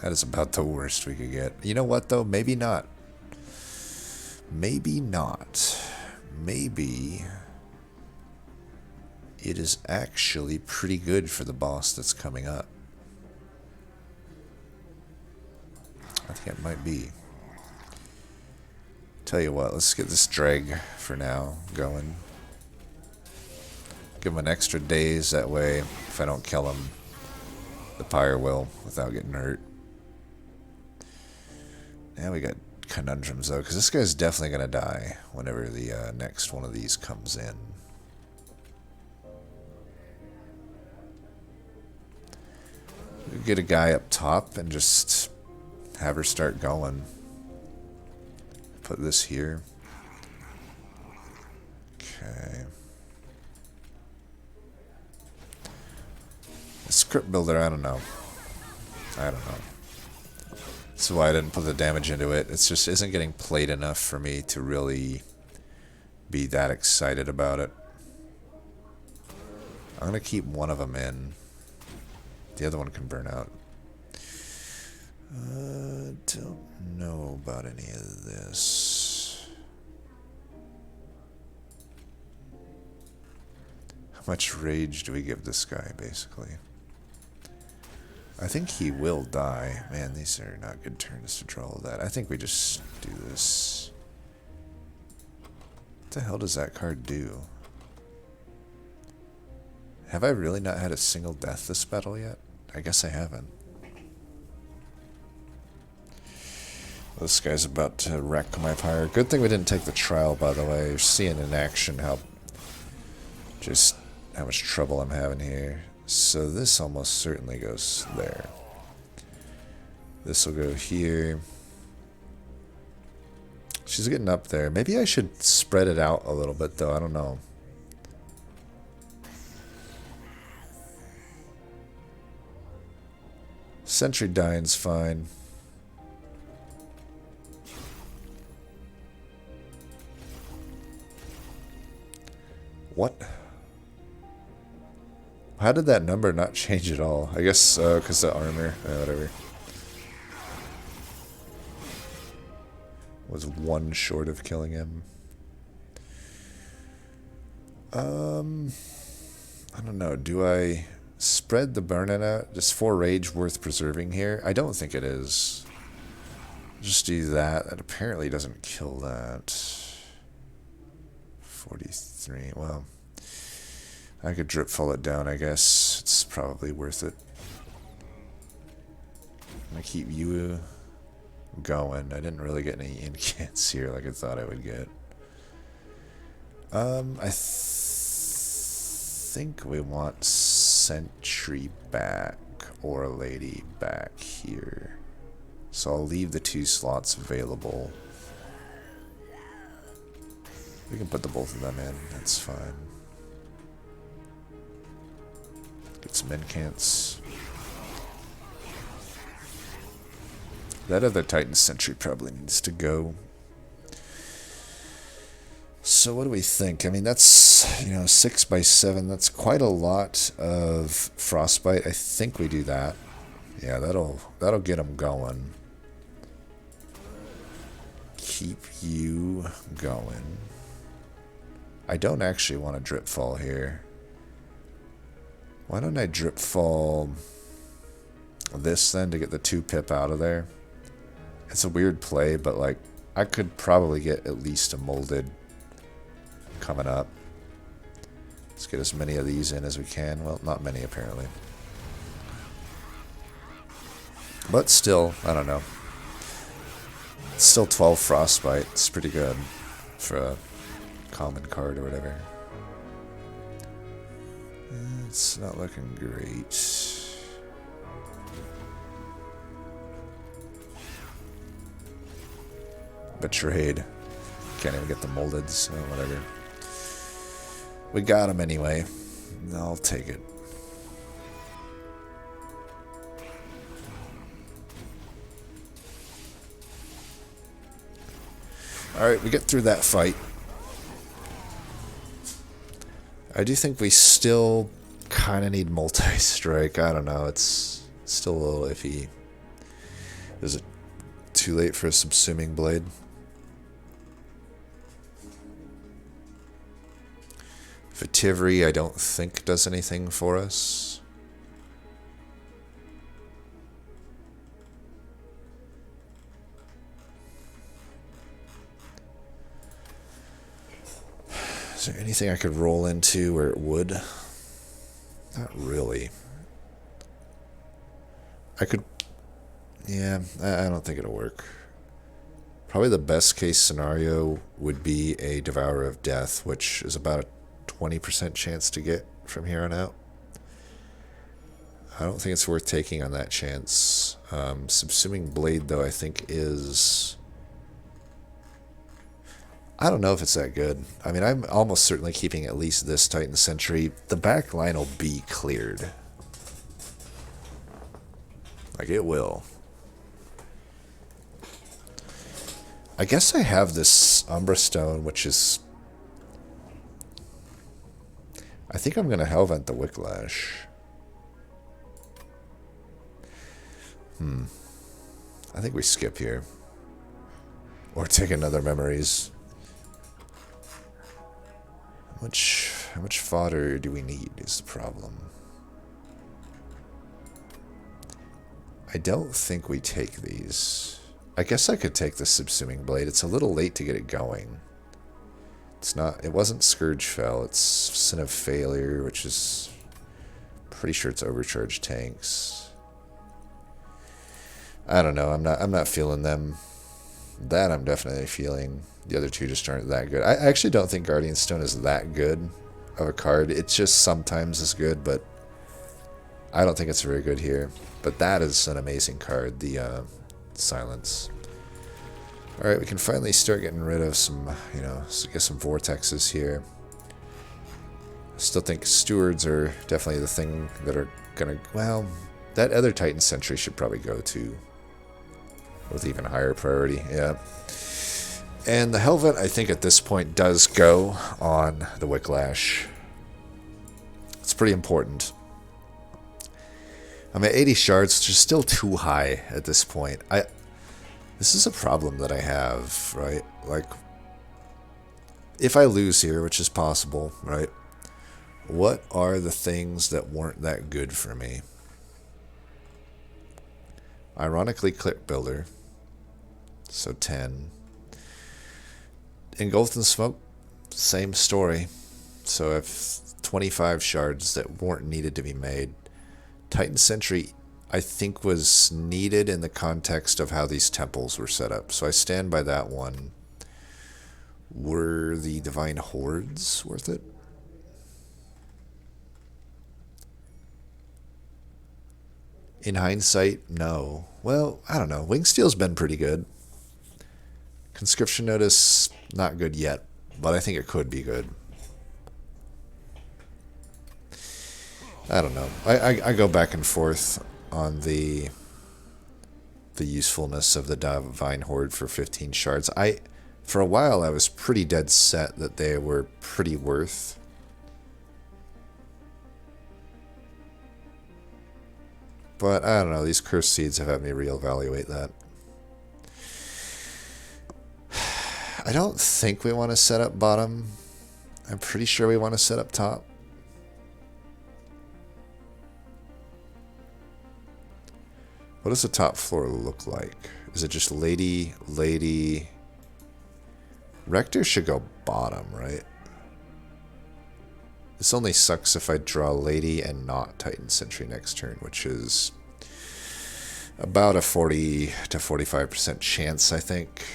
That is about the worst we could get. You know what, though? Maybe not. Maybe not. Maybe it is actually pretty good for the boss that's coming up. I think it might be. Tell you what, let's get this drag for now going. Give him an extra days, that way if I don't kill him, the pyre will without getting hurt. Now we got conundrums though, because this guy's definitely going to die whenever the next one of these comes in. We get a guy up top and just have her start going. Put this here. Okay. The script builder, I don't know. I don't know. That's why I didn't put the damage into it. It just isn't getting played enough for me to really be that excited about it. I'm going to keep one of them in. The other one can burn out. Don't know about any of this. How much rage do we give this guy, basically? I think he will die. Man, these are not good turns to draw all that. I think we just do this. What the hell does that card do? Have I really not had a single death this battle yet? I guess I haven't. This guy's about to wreck my pyre. Good thing we didn't take the trial, by the way. You're seeing in action how much trouble I'm having here. So this almost certainly goes there. This will go here. She's getting up there. Maybe I should spread it out a little bit, though. I don't know. Sentry Dying's fine. What? How did that number not change at all? I guess because the armor. Whatever. Was one short of killing him. I don't know. Do I spread the burnout out? Is 4 rage worth preserving here? I don't think it is. Just do that. That apparently doesn't kill that. 43. Well, I could drip fall it down, I guess. It's probably worth it. I'm gonna keep you going. I didn't really get any incants here like I thought I would get. I think we want Sentry back or a Lady back here. So I'll leave the 2 slots available. We can put the both of them in, that's fine. Get some incants. That other Titan Sentry probably needs to go. So what do we think? I mean, that's, you know, 6 by 7. That's quite a lot of Frostbite. I think we do that. Yeah, that'll get them going. Keep you going. I don't actually want to drip fall here. Why don't I drip fall this then to get the 2 pip out of there? It's a weird play, but like I could probably get at least a molded coming up. Let's get as many of these in as we can. Well, not many apparently. But still, I don't know. It's still 12 Frostbite. It's pretty good for a common card or whatever. It's not looking great. Betrayed. Can't even get the molded, so whatever. We got him anyway. I'll take it. Alright, we get through that fight. I do think we still kind of need multi-strike. I don't know, it's still a little iffy. Is it too late for a subsuming blade? Vetivery, I don't think does anything for us. Is there anything I could roll into where it would? Not really. I could... Yeah, I don't think it'll work. Probably the best case scenario would be a Devourer of Death, which is about a 20% chance to get from here on out. I don't think it's worth taking on that chance. Subsuming Blade, though, I think is... I don't know if it's that good. I mean, I'm almost certainly keeping at least this Titan Sentry. The back line will be cleared. Like, it will. I guess I have this Umbra Stone, which is... I think I'm going to Hellvent the Wicklash. I think we skip here. Or take another Memories. How much fodder do we need is the problem. I don't think we take these. I guess I could take the Subsuming Blade. It's a little late to get it going. It's not. It wasn't Scourge Fell. It's Sin of Failure, which is pretty sure it's overcharged tanks. I don't know. I'm not feeling them. That I'm definitely feeling. The other two just aren't that good. I actually don't think Guardian Stone is that good of a card. It's just sometimes is good, but I don't think it's very good here. But that is an amazing card, the Silence. Alright, we can finally start getting rid of some, you know, get some Vortexes here. I still think Stewards are definitely the thing that are gonna, well, that other Titan Sentry should probably go to with even higher priority, yeah. And the Hellvent, I think at this point, does go on the Wicklash. It's pretty important. I'm at 80 shards, which is still too high at this point. This is a problem that I have, right? Like, if I lose here, which is possible, right? What are the things that weren't that good for me? Ironically, Click Builder. So 10. Engulfed in Smoke, same story. So I have 25 shards that weren't needed to be made. Titan Sentry, I think, was needed in the context of how these temples were set up. So I stand by that one. Were the Divine Hordes worth it? In hindsight, no. Well, I don't know. Wingsteel's been pretty good. Conscription Notice, not good yet, but I think it could be good. I don't know. I go back and forth on the usefulness of the Divine Horde for 15 shards. For a while, I was pretty dead set that they were pretty worth. But I don't know. These Cursed Seeds have had me reevaluate that. I don't think we want to set up bottom. I'm pretty sure we want to set up top. What does the top floor look like? Is it just Lady, Lady... Rector should go bottom, right? This only sucks if I draw Lady and not Titan Sentry next turn, which is about a 40 to 45% chance, I think.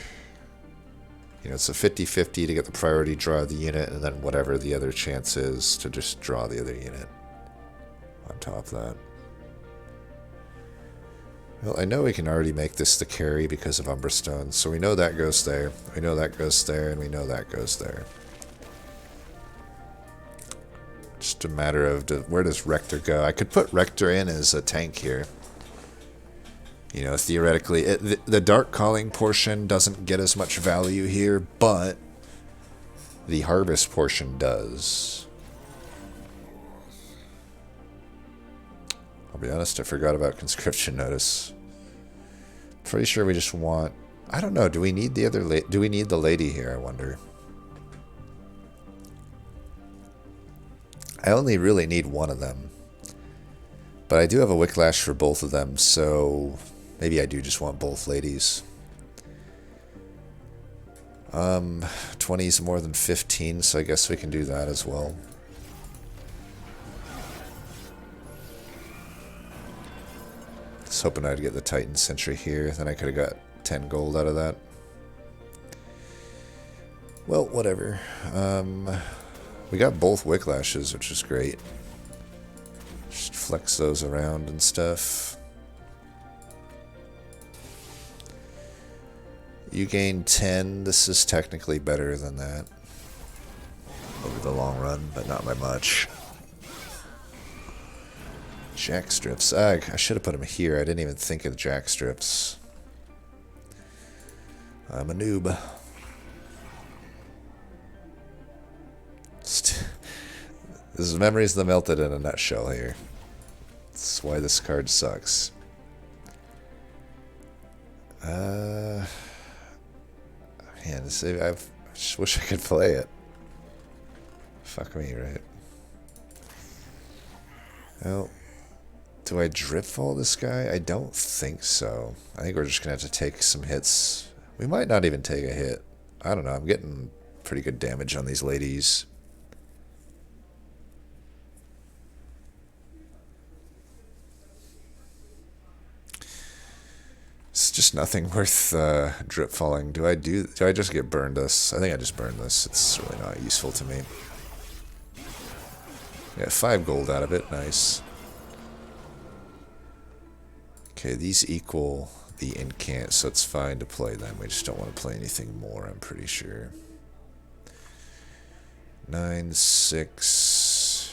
You know, it's a 50-50 to get the priority draw of the unit, and then whatever the other chance is to just draw the other unit on top of that. Well, I know we can already make this the carry because of Umberstone, so we know that goes there, we know that goes there, and we know that goes there. Just a matter of where does Rector go? I could put Rector in as a tank here. You know, theoretically, the Dark Calling portion doesn't get as much value here, but the Harvest portion does. I'll be honest, I forgot about Conscription Notice. Pretty sure we just want... I don't know, do we need the other... Do we need the Lady here, I wonder? I only really need one of them. But I do have a Wicklash for both of them, so... Maybe I do just want both ladies. 20 is more than 15, so I guess we can do that as well. Just hoping I'd get the Titan Sentry here, then I could have got 10 gold out of that. Well, whatever. We got both Wicklashes, which is great. Just flex those around and stuff. You gain 10. This is technically better than that over the long run, but not by much. Jack strips. I should have put him here. I didn't even think of jack strips. I'm a noob. This is Memories of the Melted in a nutshell here. That's why this card sucks. Man, I just wish I could play it. Fuck me, right? Well, do I Dripfall this guy? I don't think so. I think we're just going to have to take some hits. We might not even take a hit. I don't know. I'm getting pretty good damage on these ladies. It's just nothing worth drip falling. Do I just get burned this? I think I just burned this. It's really not useful to me. Yeah, 5 gold out of it. Nice. Okay, these equal the incant, so it's fine to play them. We just don't want to play anything more, I'm pretty sure. 9, 6...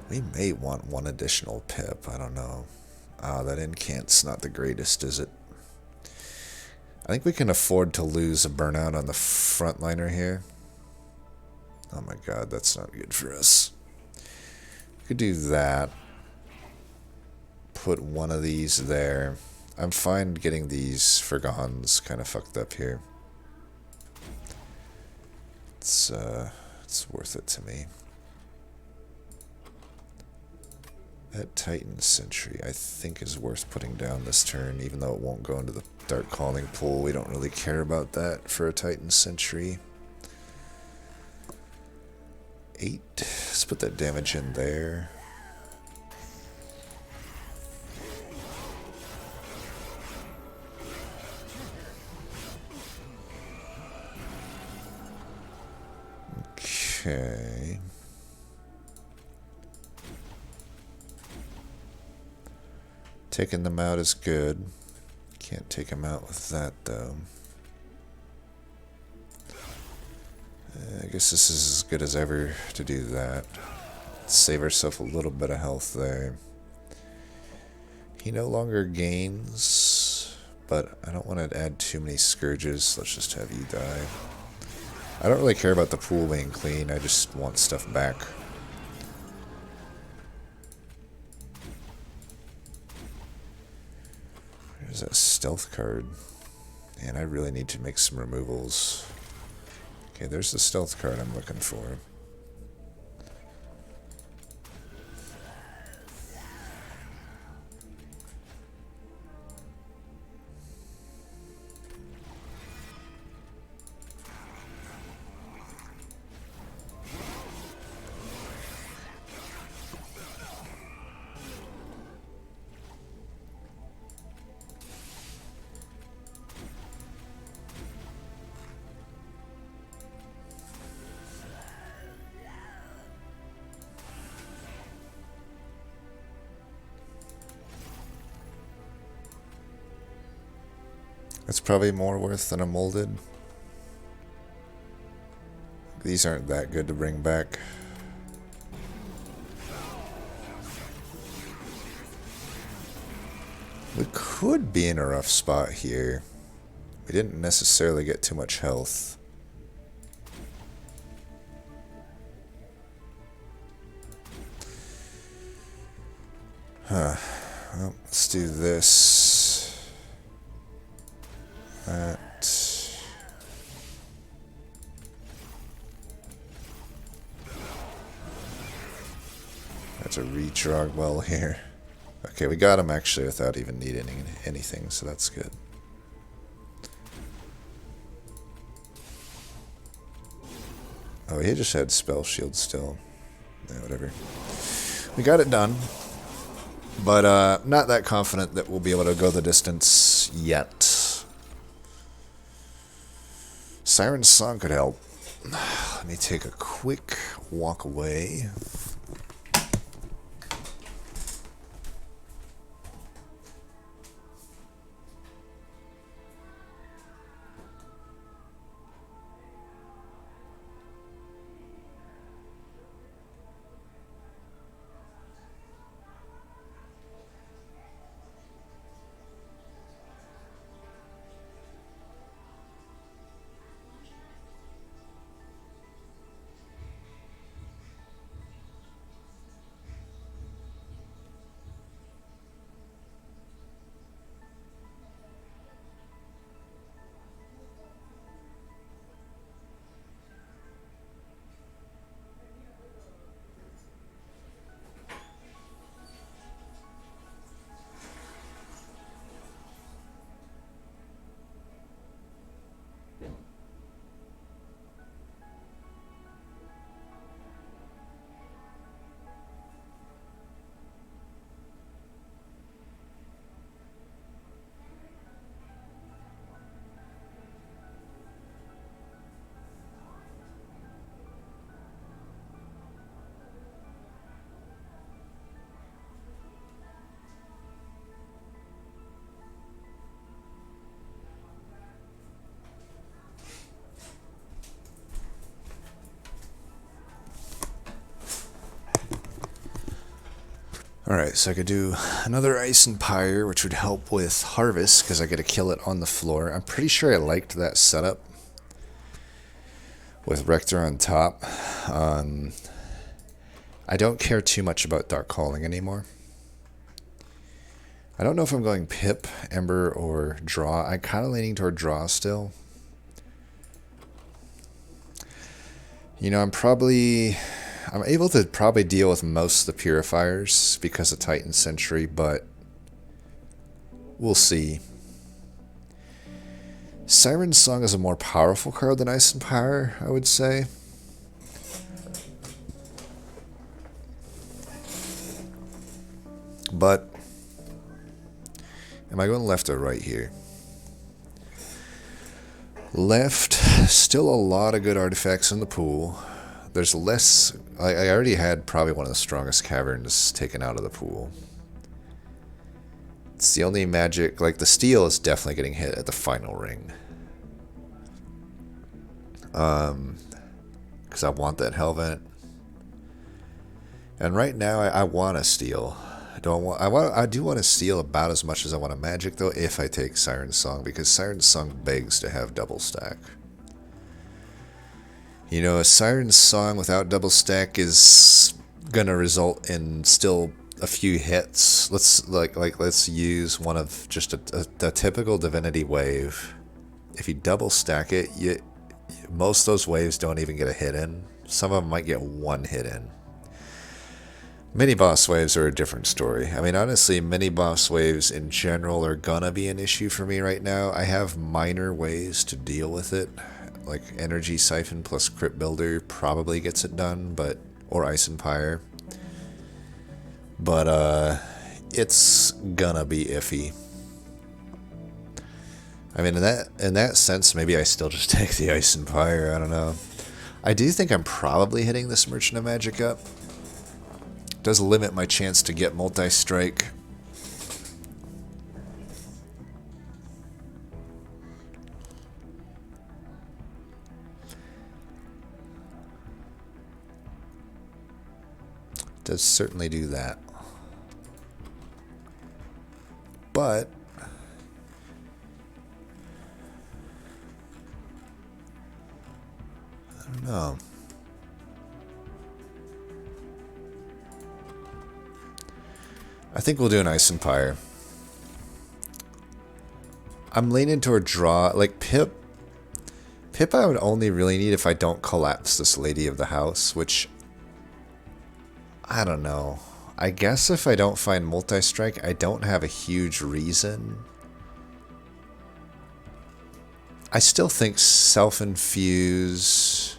We may want one additional pip. I don't know. That incant's not the greatest, is it? I think we can afford to lose a burnout on the frontliner here. Oh my god, that's not good for us. We could do that. Put one of these there. I'm fine getting these Forgons kind of fucked up here. It's worth it to me. That Titan Sentry, I think, is worth putting down this turn, even though it won't go into the Dark Calling pool. We don't really care about that for a Titan Sentry. 8. Let's put that damage in there. Okay. Taking them out is good. Can't take them out with that, though. I guess this is as good as ever to do that. Save ourselves a little bit of health there. He no longer gains, but I don't want to add too many Scourges. Let's just have you die. I don't really care about the pool being clean. I just want stuff back. There's a stealth card. And I really need to make some removals. Okay, there's the stealth card I'm looking for. It's probably more worth than a molded. These aren't that good to bring back. We could be in a rough spot here. We didn't necessarily get too much health. Huh. Well, let's do this. That. That's a redraw well here. Okay, we got him actually without even needing anything, so that's good. Oh, he just had spell shield still. Yeah, whatever. We got it done. But not that confident that we'll be able to go the distance yet. Siren's Song could help. Let me take a quick walk away. Alright, so I could do another Ice and Pyre, which would help with Harvest, because I get to kill it on the floor. I'm pretty sure I liked that setup with Rector on top. I don't care too much about Dark Calling anymore. I don't know if I'm going Pip, Ember, or Draw. I'm kind of leaning toward Draw still. You know, I'm able to probably deal with most of the Purifiers because of Titan Sentry, but we'll see. Siren's Song is a more powerful card than Ice and Pyre, I would say. But am I going left or right here? Left, still a lot of good artifacts in the pool. There's less. I already had probably one of the strongest caverns taken out of the pool. It's the only magic, like the steel is definitely getting hit at the final ring. Because I want that Hellvent. And right now I want to steal. I do want to steal about as much as I want to magic though if I take Siren's Song, because Siren's Song begs to have double stack. You know, a Siren's Song without double stack is gonna result in still a few hits. Let's use one of just a typical Divinity wave. If you double stack it, most of those waves don't even get a hit in. Some of them might get one hit in. Mini boss waves are a different story. I mean, honestly, mini boss waves in general are gonna be an issue for me right now. I have minor ways to deal with it. Like Energy Siphon plus Crypt Builder probably gets it done, or Ice and Pyre. But it's gonna be iffy. I mean, in that sense, maybe I still just take the Ice and Pyre. I don't know. I do think I'm probably hitting this Merchant of Magic up. Does limit my chance to get multi-strike. Does certainly do that. But I don't know. I think we'll do an Ice and Pyre. I'm leaning toward Draw. Like Pip I would only really need if I don't collapse this Lady of the House, which I don't know. I guess if I don't find multi-strike, I don't have a huge reason. I still think Self-Infuse.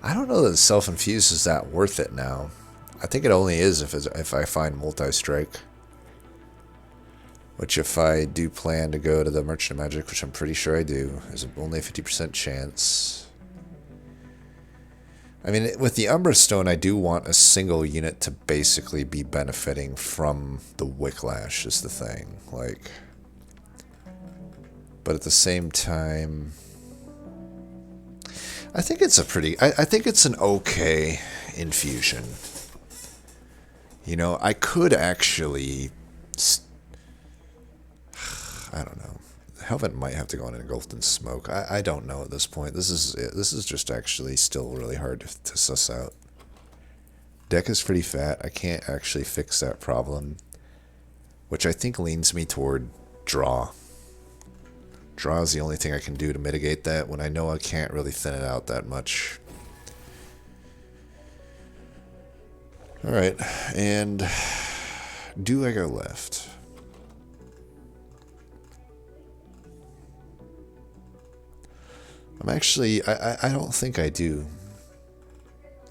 I don't know that Self-Infuse is that worth it now. I think it only is if I find multi-strike. Which if I do plan to go to the Merchant of Magic, which I'm pretty sure I do, is only a 50% chance. I mean, with the Umbra Stone, I do want a single unit to basically be benefiting from the Wicklash is the thing. Like, but at the same time, I think it's I think it's an okay infusion. You know, I could actually, I don't know. Hellvent might have to go on Engulfed in Smoke. I don't know at this point. This is just actually still really hard to suss out. Deck is pretty fat. I can't actually fix that problem, which I think leans me toward Draw. Draw is the only thing I can do to mitigate that when I know I can't really thin it out that much. Alright, and do I go left? I'm actually, I don't think I do.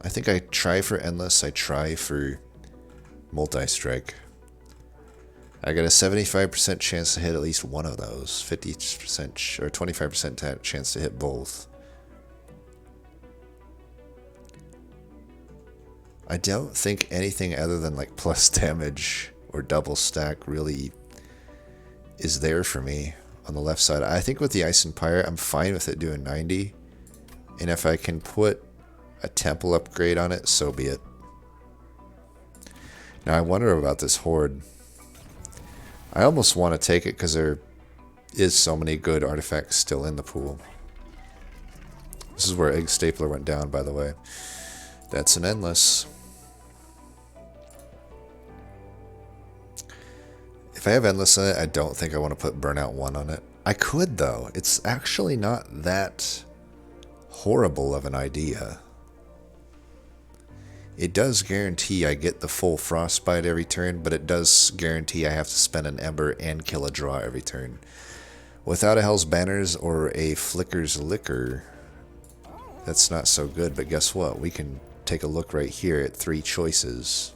I think I try for Endless, I try for Multi-Strike. I got a 75% chance to hit at least one of those, 50% or 25% chance to hit both. I don't think anything other than like plus damage or double stack really is there for me on the left side. I think with the Ice and Pyre, I'm fine with it doing 90. And if I can put a temple upgrade on it, so be it. Now I wonder about this Horde. I almost want to take it because there is so many good artifacts still in the pool. This is where Egg Stapler went down, by the way. That's an endless. If I have endless in it, I don't think I want to put Burnout 1 on it. I could, though. It's actually not that horrible of an idea. It does guarantee I get the full Frostbite every turn, but it does guarantee I have to spend an Ember and kill a draw every turn. Without a Hell's Banners or a Flicker's Liquor, that's not so good, but guess what? We can take a look right here at 3 choices.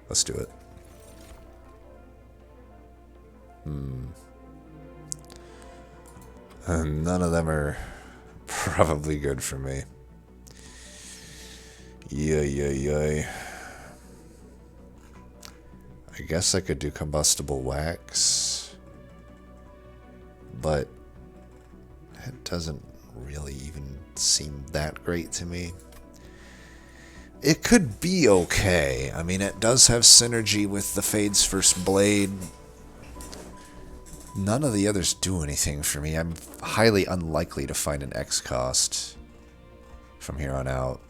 Let's do it. None of them are probably good for me. Yay. I guess I could do Combustible Wax, but it doesn't really even seem that great to me. It could be okay. I mean, it does have synergy with the Fade's First Blade. None of the others do anything for me. I'm highly unlikely to find an X cost from here on out.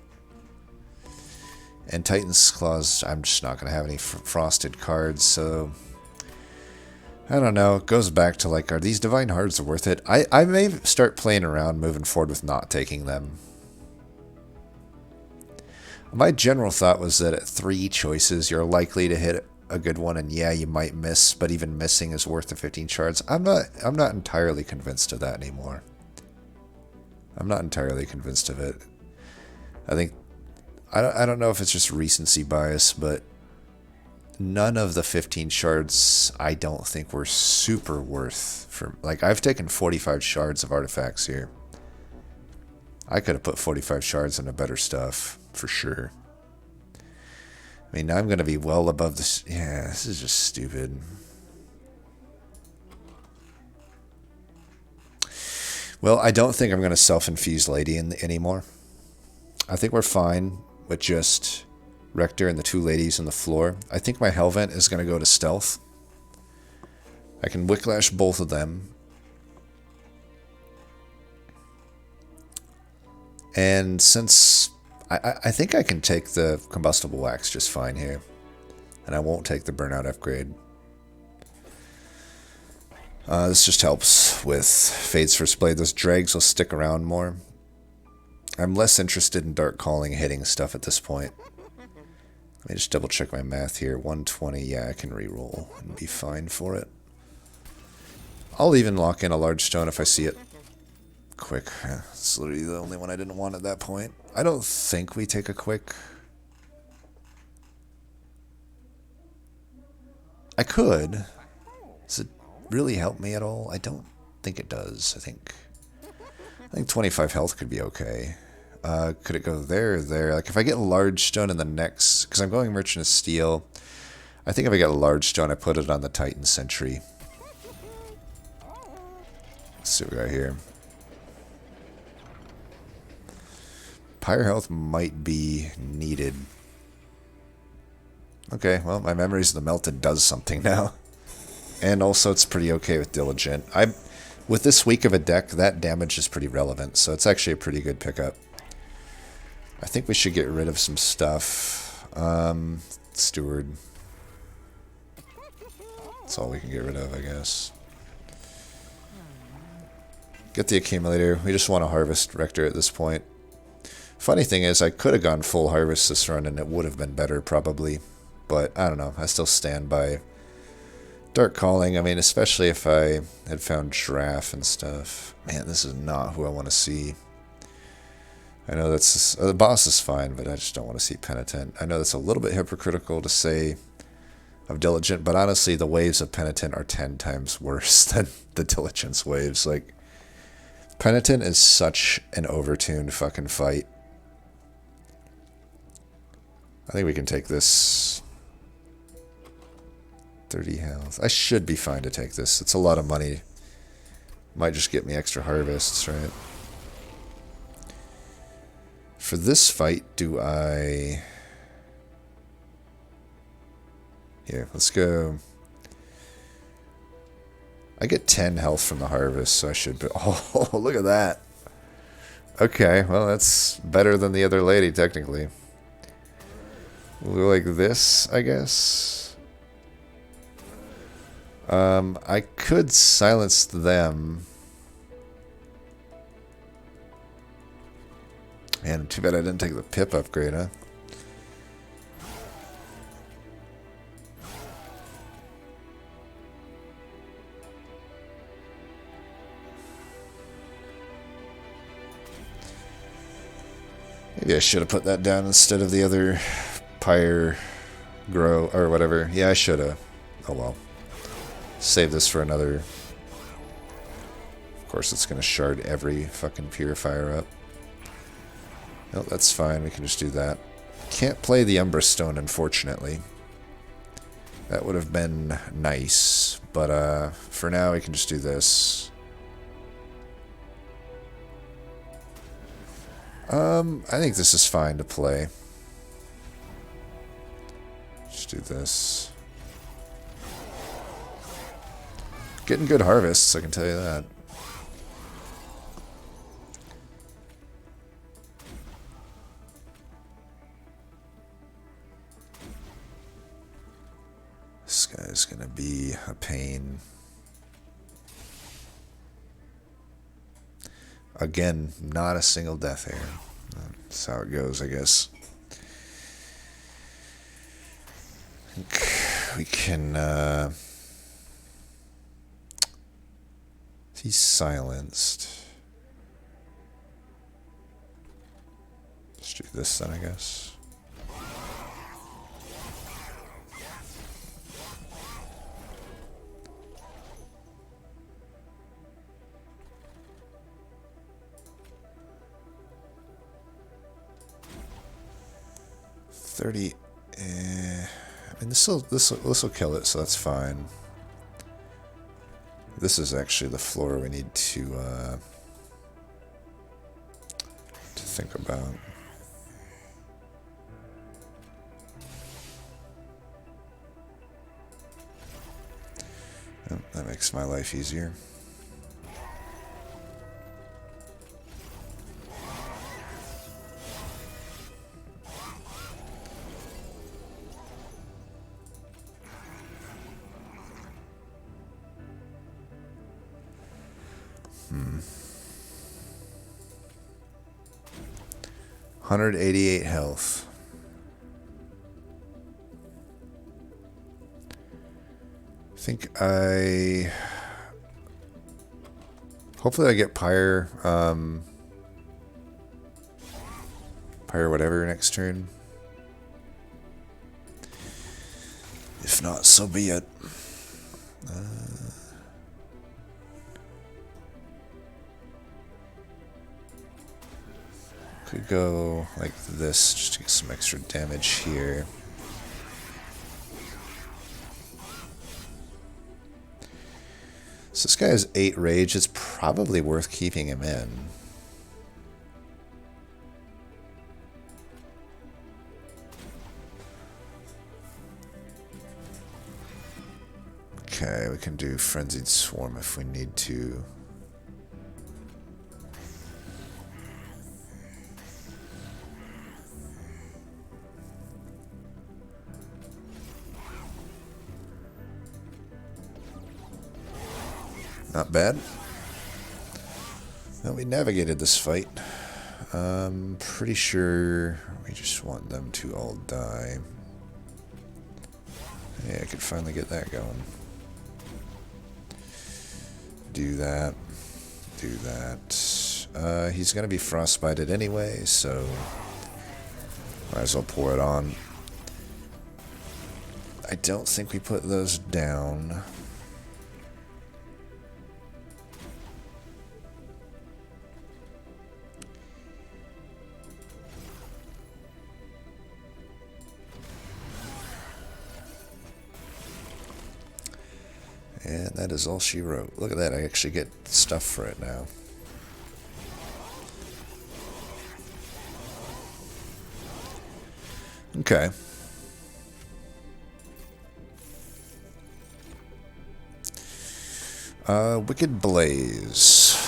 And Titan's Claws, I'm just not going to have any frosted cards, so I don't know. It goes back to, like, are these Divine Hearts worth it? I may start playing around moving forward with not taking them. My general thought was that at 3 choices, you're likely to hit a good one, and yeah, you might miss, but even missing is worth the 15 shards. I'm not entirely convinced of that anymore. I'm not entirely convinced of it. I think I don't know if it's just recency bias, but none of the 15 shards I don't think were super worth for, like, I've taken 45 shards of artifacts here. I could have put 45 shards into better stuff for sure. I mean, I'm going to be well above this. Yeah, this is just stupid. Well, I don't think I'm going to self-infuse Lady anymore. I think we're fine with just Rector and the 2 ladies on the floor. I think my Hellvent is going to go to Stealth. I can Wicklash both of them. And since I think I can take the Combustible Wax just fine here. And I won't take the Burnout upgrade. This just helps with Fade's First Blade. Those Dregs will stick around more. I'm less interested in Dark Calling hitting stuff at this point. Let me just double check my math here. 120, yeah, I can reroll and be fine for it. I'll even lock in a large stone if I see it quick. It's literally the only one I didn't want at that point. I don't think we take a quick. I could. Does it really help me at all? I don't think it does. I think 25 health could be okay. Could it go there or there? Like, if I get a large stone in the next, because I'm going Merchant of Steel, I think if I get a large stone, I put it on the Titan Sentry. Let's see what we got here. Pyre health might be needed. Okay, well, my Memories of the Melted does something now. And also, it's pretty okay with Diligent. With this weak of a deck, that damage is pretty relevant, so it's actually a pretty good pickup. I think we should get rid of some stuff. Steward. That's all we can get rid of, I guess. Get the Accumulator. We just want to harvest Rector at this point. Funny thing is, I could have gone full harvest this run, and it would have been better, probably. But, I don't know. I still stand by Dark Calling. I mean, especially if I had found Giraffe and stuff. Man, this is not who I want to see. I know that's... the boss is fine, but I just don't want to see Penitent. I know that's a little bit hypocritical to say of Diligent, but honestly, the waves of Penitent are 10 times worse than the Diligence waves. Like, Penitent is such an overtuned fucking fight. I think we can take this. 30 health. I should be fine to take this. It's a lot of money. Might just get me extra harvests, right? For this fight, do I... Here, let's go. I get 10 health from the harvest, so I should be... Oh, look at that. Okay, well, that's better than the other lady, technically. We'll go like this, I guess. I could silence them. Man, too bad I didn't take the pip upgrade, huh? Maybe I should have put that down instead of the other pyre grow or whatever. Yeah, I should have. Oh well. Save this for another. Of course, it's going to shard every fucking purifier up. No, that's fine. We can just do that. Can't play the Umbra Stone, unfortunately. That would have been nice. But for now, we can just do this. I think this is fine to play. Just do this. Getting good harvests, I can tell you that. This guy's gonna be a pain. Again, not a single death here. That's how it goes, I guess. I think we can, he's silenced. Let's do this then, I guess. I mean, this will kill it, so that's fine. This is actually the floor we need to think about. Oh, that makes my life easier. Hmm. 188 health. I think hopefully I get Pyre, Pyre whatever next turn. If not, so be it. Could go like this just to get some extra damage here. So this guy has 8 rage. It's probably worth keeping him in. Okay, we can do Frenzied Swarm if we need to. Not bad. Well, we navigated this fight. Pretty sure we just want them to all die. Yeah, I could finally get that going. Do that. Do that. He's going to be frostbited anyway, so might as well pour it on. I don't think we put those down. And that is all she wrote. Look at that, I actually get stuff for it now. Okay. Wicked Blaze.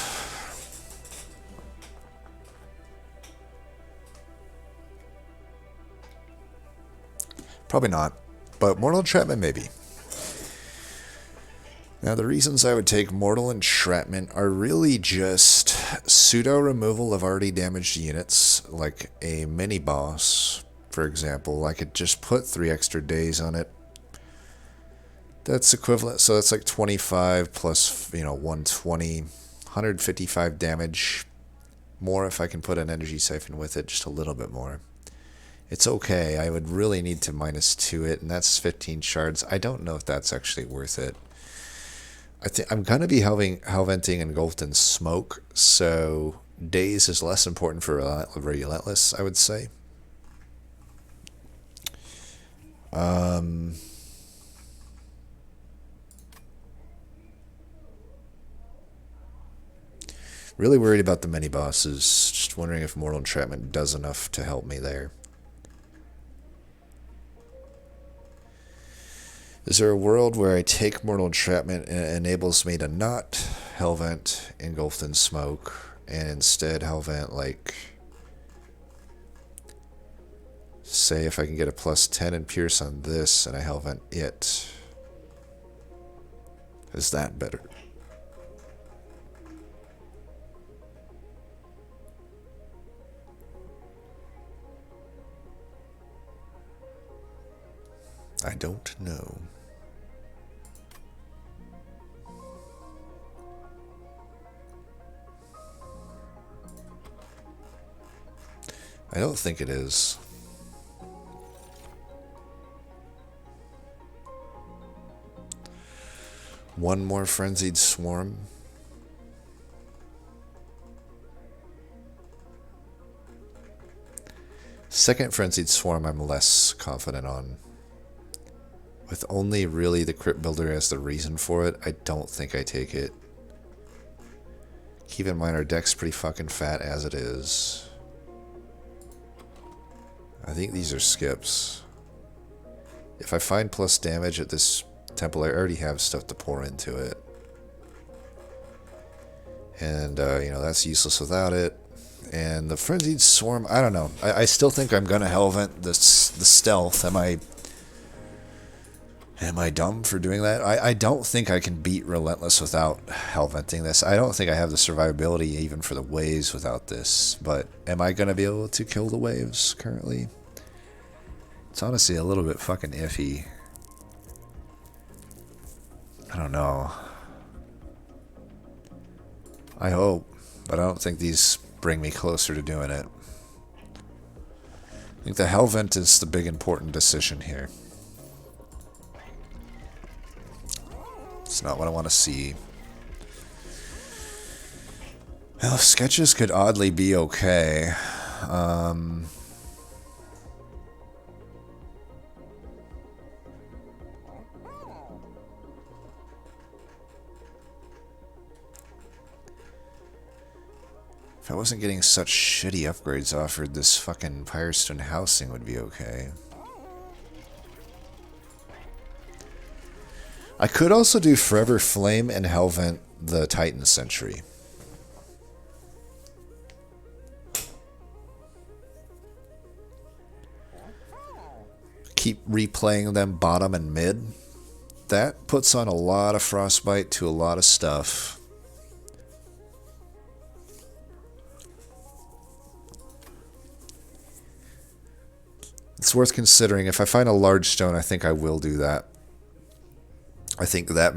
Probably not, but Mortal Entrapment maybe. Now the reasons I would take Mortal Entrapment are really just pseudo removal of already damaged units, like a mini-boss, for example. I could just put 3 extra days on it. That's equivalent, so that's like 25 plus, 120, 155 damage. More if I can put an Energy Siphon with it, just a little bit more. It's okay, I would really need to -2 it, and that's 15 shards. I don't know if that's actually worth it. I'm going to be Hellventing Engulfed in Smoke, so days is less important for Relentless, I would say. Really worried about the mini-bosses, just wondering if Mortal Entrapment does enough to help me there. Is there a world where I take Mortal Entrapment and it enables me to not Hellvent Engulfed in Smoke and instead Hellvent, like, say if I can get a +10 in Pierce on this and I Hellvent it? Is that better? I don't know. I don't think it is. One more Frenzied Swarm. Second Frenzied Swarm I'm less confident on. With only really the Crypt Builder as the reason for it, I don't think I take it. Keep in mind our deck's pretty fucking fat as it is. I think these are skips. If I find plus damage at this temple, I already have stuff to pour into it. And, that's useless without it. And the Frenzied Swarm, I don't know. I still think I'm going to Hellvent the stealth. Am I dumb for doing that? I don't think I can beat Relentless without Hellventing this. I don't think I have the survivability even for the waves without this. But am I going to be able to kill the waves currently? It's honestly a little bit fucking iffy. I don't know. I hope, but I don't think these bring me closer to doing it. I think the Hellvent is the big important decision here. It's not what I want to see. Well, sketches could oddly be okay. If I wasn't getting such shitty upgrades offered, this fucking Pyrestone housing would be okay. I could also do Forever Flame and Hellvent the Titan Sentry. Keep replaying them bottom and mid. That puts on a lot of frostbite to a lot of stuff. It's worth considering. If I find a large stone, I think I will do that. I think that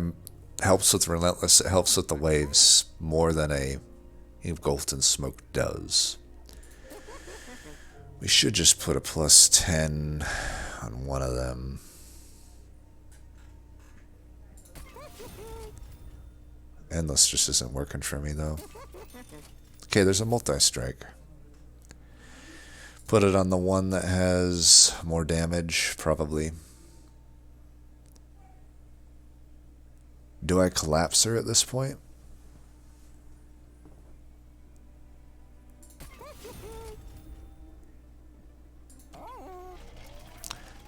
helps with Relentless. It helps with the waves more than a Engulfed in Smoke does. We should just put a +10 on one of them. Endless just isn't working for me, though. Okay, there's a multi-strike. Put it on the one that has more damage, probably. Do I collapse her at this point?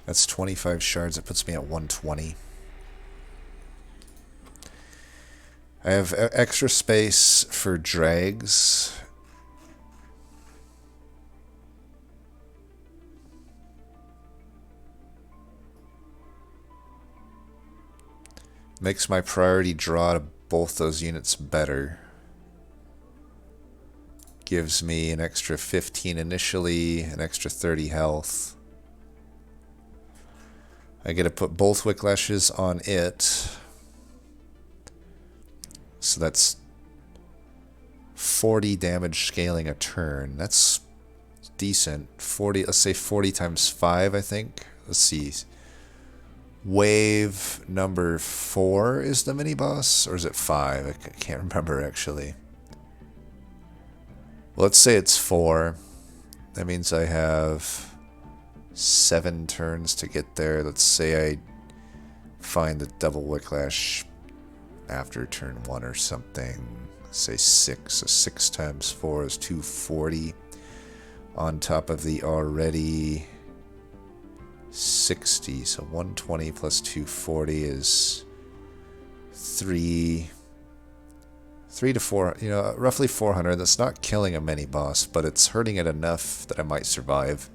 That's 25 shards. That puts me at 120. I have extra space for drags. Makes my priority draw to both those units better. Gives me an extra 15 initially, an extra 30 health. I get to put both Wicklashes on it. So that's 40 damage scaling a turn. That's decent. 40, let's say 40 times 5, I think. Let's see. Wave number 4 is the mini-boss, or is it 5? I can't remember, actually. Well, let's say it's 4. That means I have 7 turns to get there. Let's say I find the double Wicklash after turn 1 or something. Let's say 6. So 6 times 4 is 240. On top of the already 60, so 120 plus 240 is 3 to 4, you know, roughly 400. That's not killing a mini boss, but it's hurting it enough that I might survive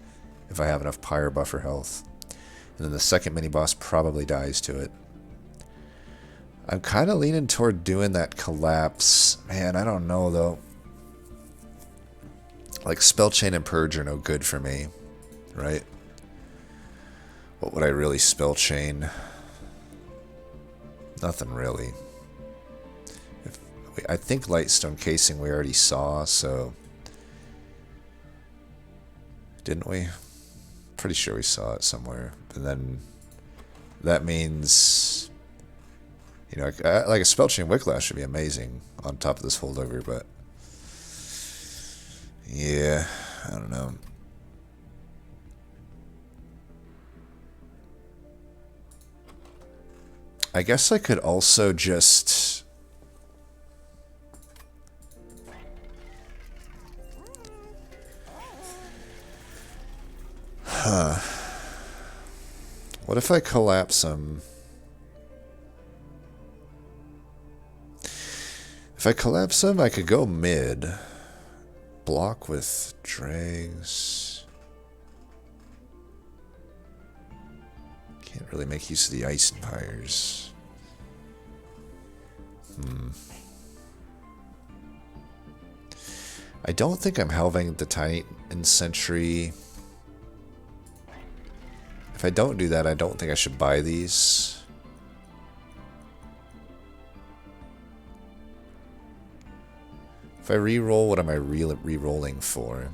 if I have enough pyre buffer health. And then the second mini boss probably dies to it. I'm kind of leaning toward doing that collapse. Man, I don't know though. Like Spell Chain and Purge are no good for me, right? What would I really Spell Chain? Nothing really. I think Lightstone Casing we already saw, so... Didn't we? Pretty sure we saw it somewhere. And then that means... You know, like a Spell Chain Wicklash should be amazing on top of this holdover, but... Yeah, I don't know. I guess I could also just... What if I collapse him? If I collapse him, I could go mid. Block with drags. Can't really make use of the Ice Empires. I don't think I'm halving the Titan Sentry. If I don't do that, I don't think I should buy these. If I re-roll, what am I re-rolling for?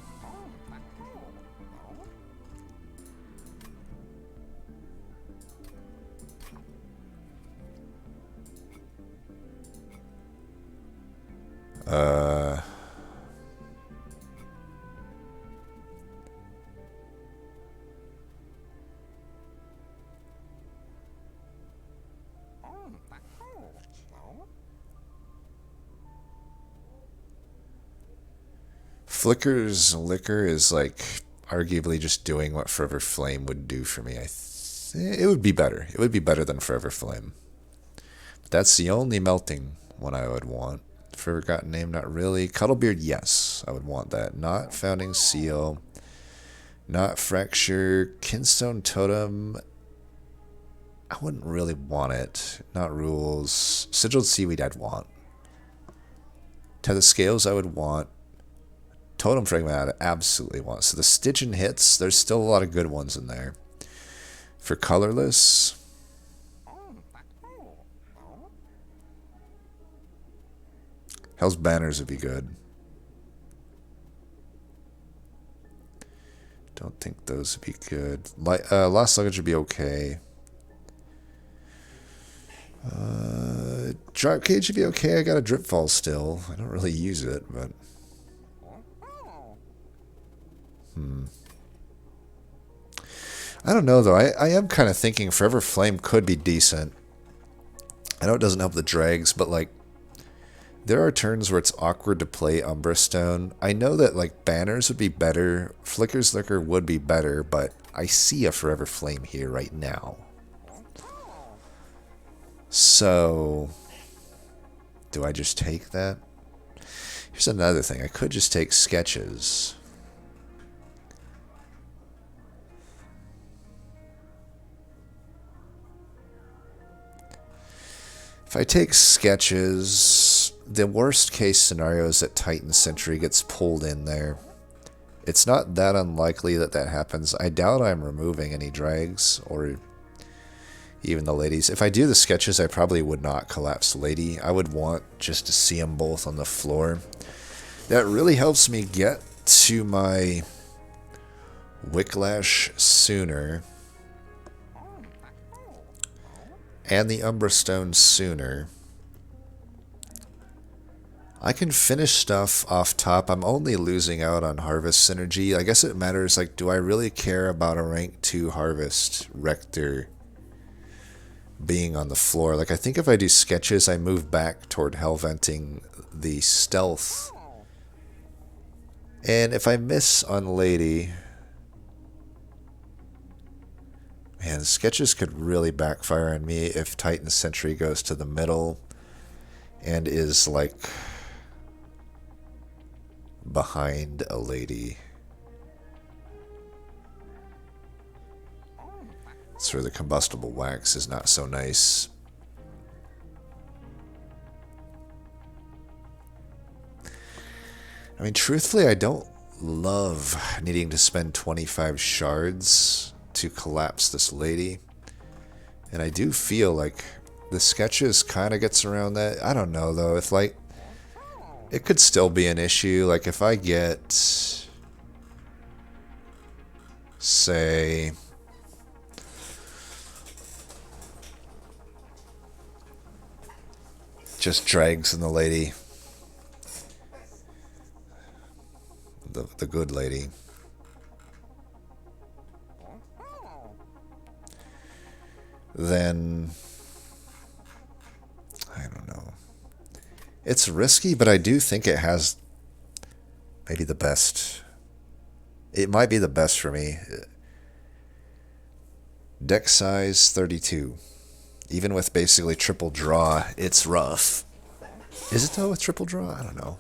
Flicker's Liquor is like arguably just doing what Forever Flame would do for me. It would be better. It would be better than Forever Flame. But that's the only melting one I would want. Forgotten Name, not really. Cuddlebeard, yes, I would want that. Not Founding Seal. Not Fracture. Kinstone Totem. I wouldn't really want it. Not Rules. Sigiled Seaweed I'd want. Tether Scales I would want. Totem Fragment I'd absolutely want. So the Stygian hits, there's still a lot of good ones in there. For Colorless... Hell's Banners would be good. Don't think those would be good. Lost Luggage would be okay. Drop Cage would be okay. I got a Dripfall still. I don't really use it, but... I don't know, though. I am kind of thinking Forever Flame could be decent. I know it doesn't help the drags, but, like, there are turns where it's awkward to play Umbra Stone. I know that, like, Banners would be better. Flicker's Liquor would be better, but I see a Forever Flame here right now. So... Do I just take that? Here's another thing. I could just take sketches. If I take sketches, the worst case scenario is that Titan Sentry gets pulled in there. It's not that unlikely that that happens. I doubt I'm removing any drags or even the ladies. If I do the sketches, I probably would not collapse lady. I would want just to see them both on the floor. That really helps me get to my Wicklash sooner and the Umbra Stone sooner. I can finish stuff off top. I'm only losing out on Harvest synergy. I guess it matters, like, do I really care about a rank 2 Harvest Rector being on the floor? Like, I think if I do sketches, I move back toward Hellventing the stealth. And if I miss on Lady... Man, sketches could really backfire on me if Titan Sentry goes to the middle and is, like, behind a lady. That's where the combustible wax is not so nice. I mean, truthfully, I don't love needing to spend 25 shards to collapse this lady. And I do feel like the sketches kind of gets around that. I don't know, though. If, like, it could still be an issue. Like, if I get, say, just drags in the lady, the good lady, then I don't know. It's risky, but I do think it has maybe the best. It might be the best for me. Deck size 32. Even with basically triple draw, it's rough. Is it though with triple draw? I don't know.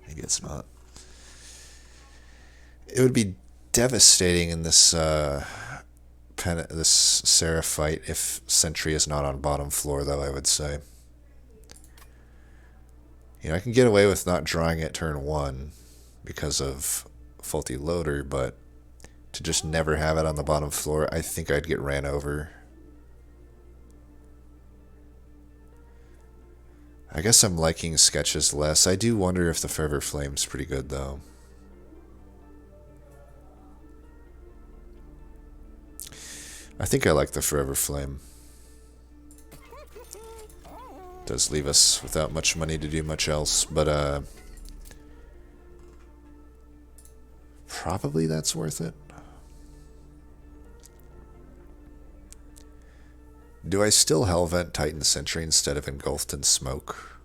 Maybe it's not. It would be devastating in this this Seraph fight if Sentry is not on bottom floor, though, I would say. You know, I can get away with not drawing it turn 1 because of faulty loader, but to just never have it on the bottom floor, I think I'd get ran over. I guess I'm liking sketches less. I do wonder if the Forever Flame's pretty good, though. I think I like the Forever Flame. Does leave us without much money to do much else, but probably that's worth it. Do I still Hellvent Titan Sentry instead of Engulfed in Smoke?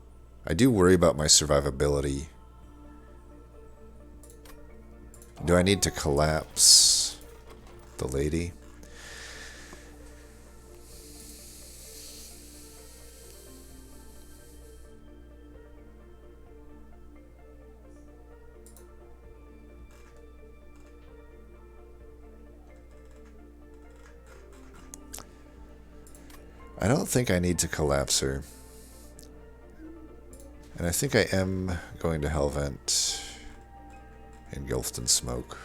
I do worry about my survivability. Do I need to collapse the lady? I don't think I need to collapse her. And I think I am going to Hellvent Engulfed in Smoke.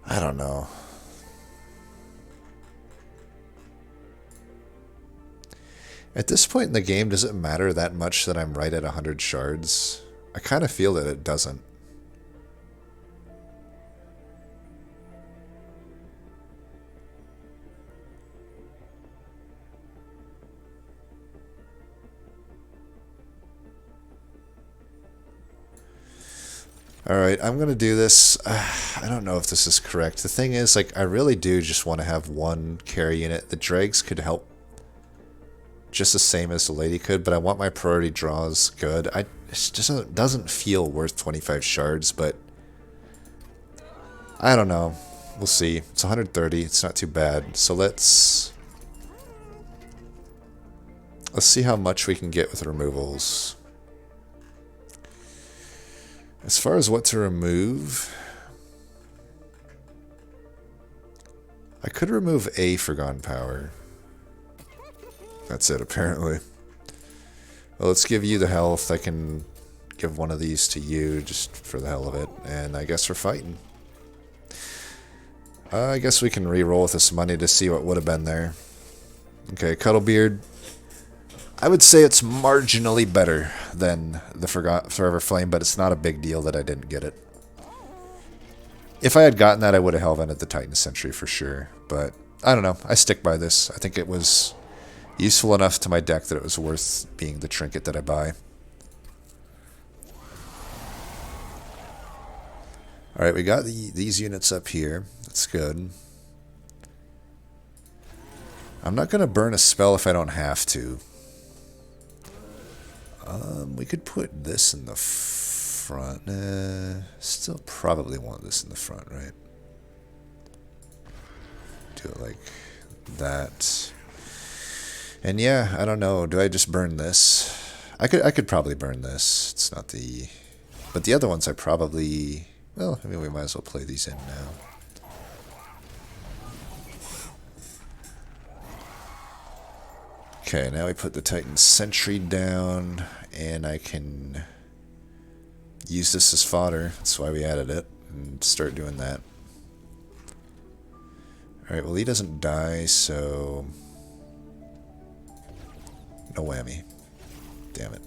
I don't know. At this point in the game, does it matter that much that I'm right at 100 shards? I kind of feel that it doesn't. Alright, I'm going to do this. I don't know if this is correct. The thing is, like, I really do just want to have one carry unit. The dregs could help just the same as the lady could, but I want my priority draws good. It just doesn't feel worth 25 shards, but I don't know. We'll see. It's 130. It's not too bad. So let's see how much we can get with removals. As far as what to remove, I could remove a Forgotten Power. That's it, apparently. Well, let's give you the health. I can give one of these to you just for the hell of it. And I guess we're fighting. I guess we can re-roll with this money to see what would have been there. Okay, Cuddlebeard. I would say it's marginally better than the Forever Flame, but it's not a big deal that I didn't get it. If I had gotten that, I would have Hellvented the Titan Sentry for sure. But I don't know. I stick by this. I think it was useful enough to my deck that it was worth being the trinket that I buy. Alright, we got these units up here. That's good. I'm not going to burn a spell if I don't have to. We could put this in the front. Still probably want this in the front, right? Do it like that. And yeah, I don't know. Do I just burn this? I could probably burn this. It's not the... But the other ones I probably... Well, I mean, we might as well play these in now. Okay, now we put the Titan Sentry down, and I can use this as fodder. That's why we added it, and start doing that. Alright, well, he doesn't die, so... No whammy. Damn it.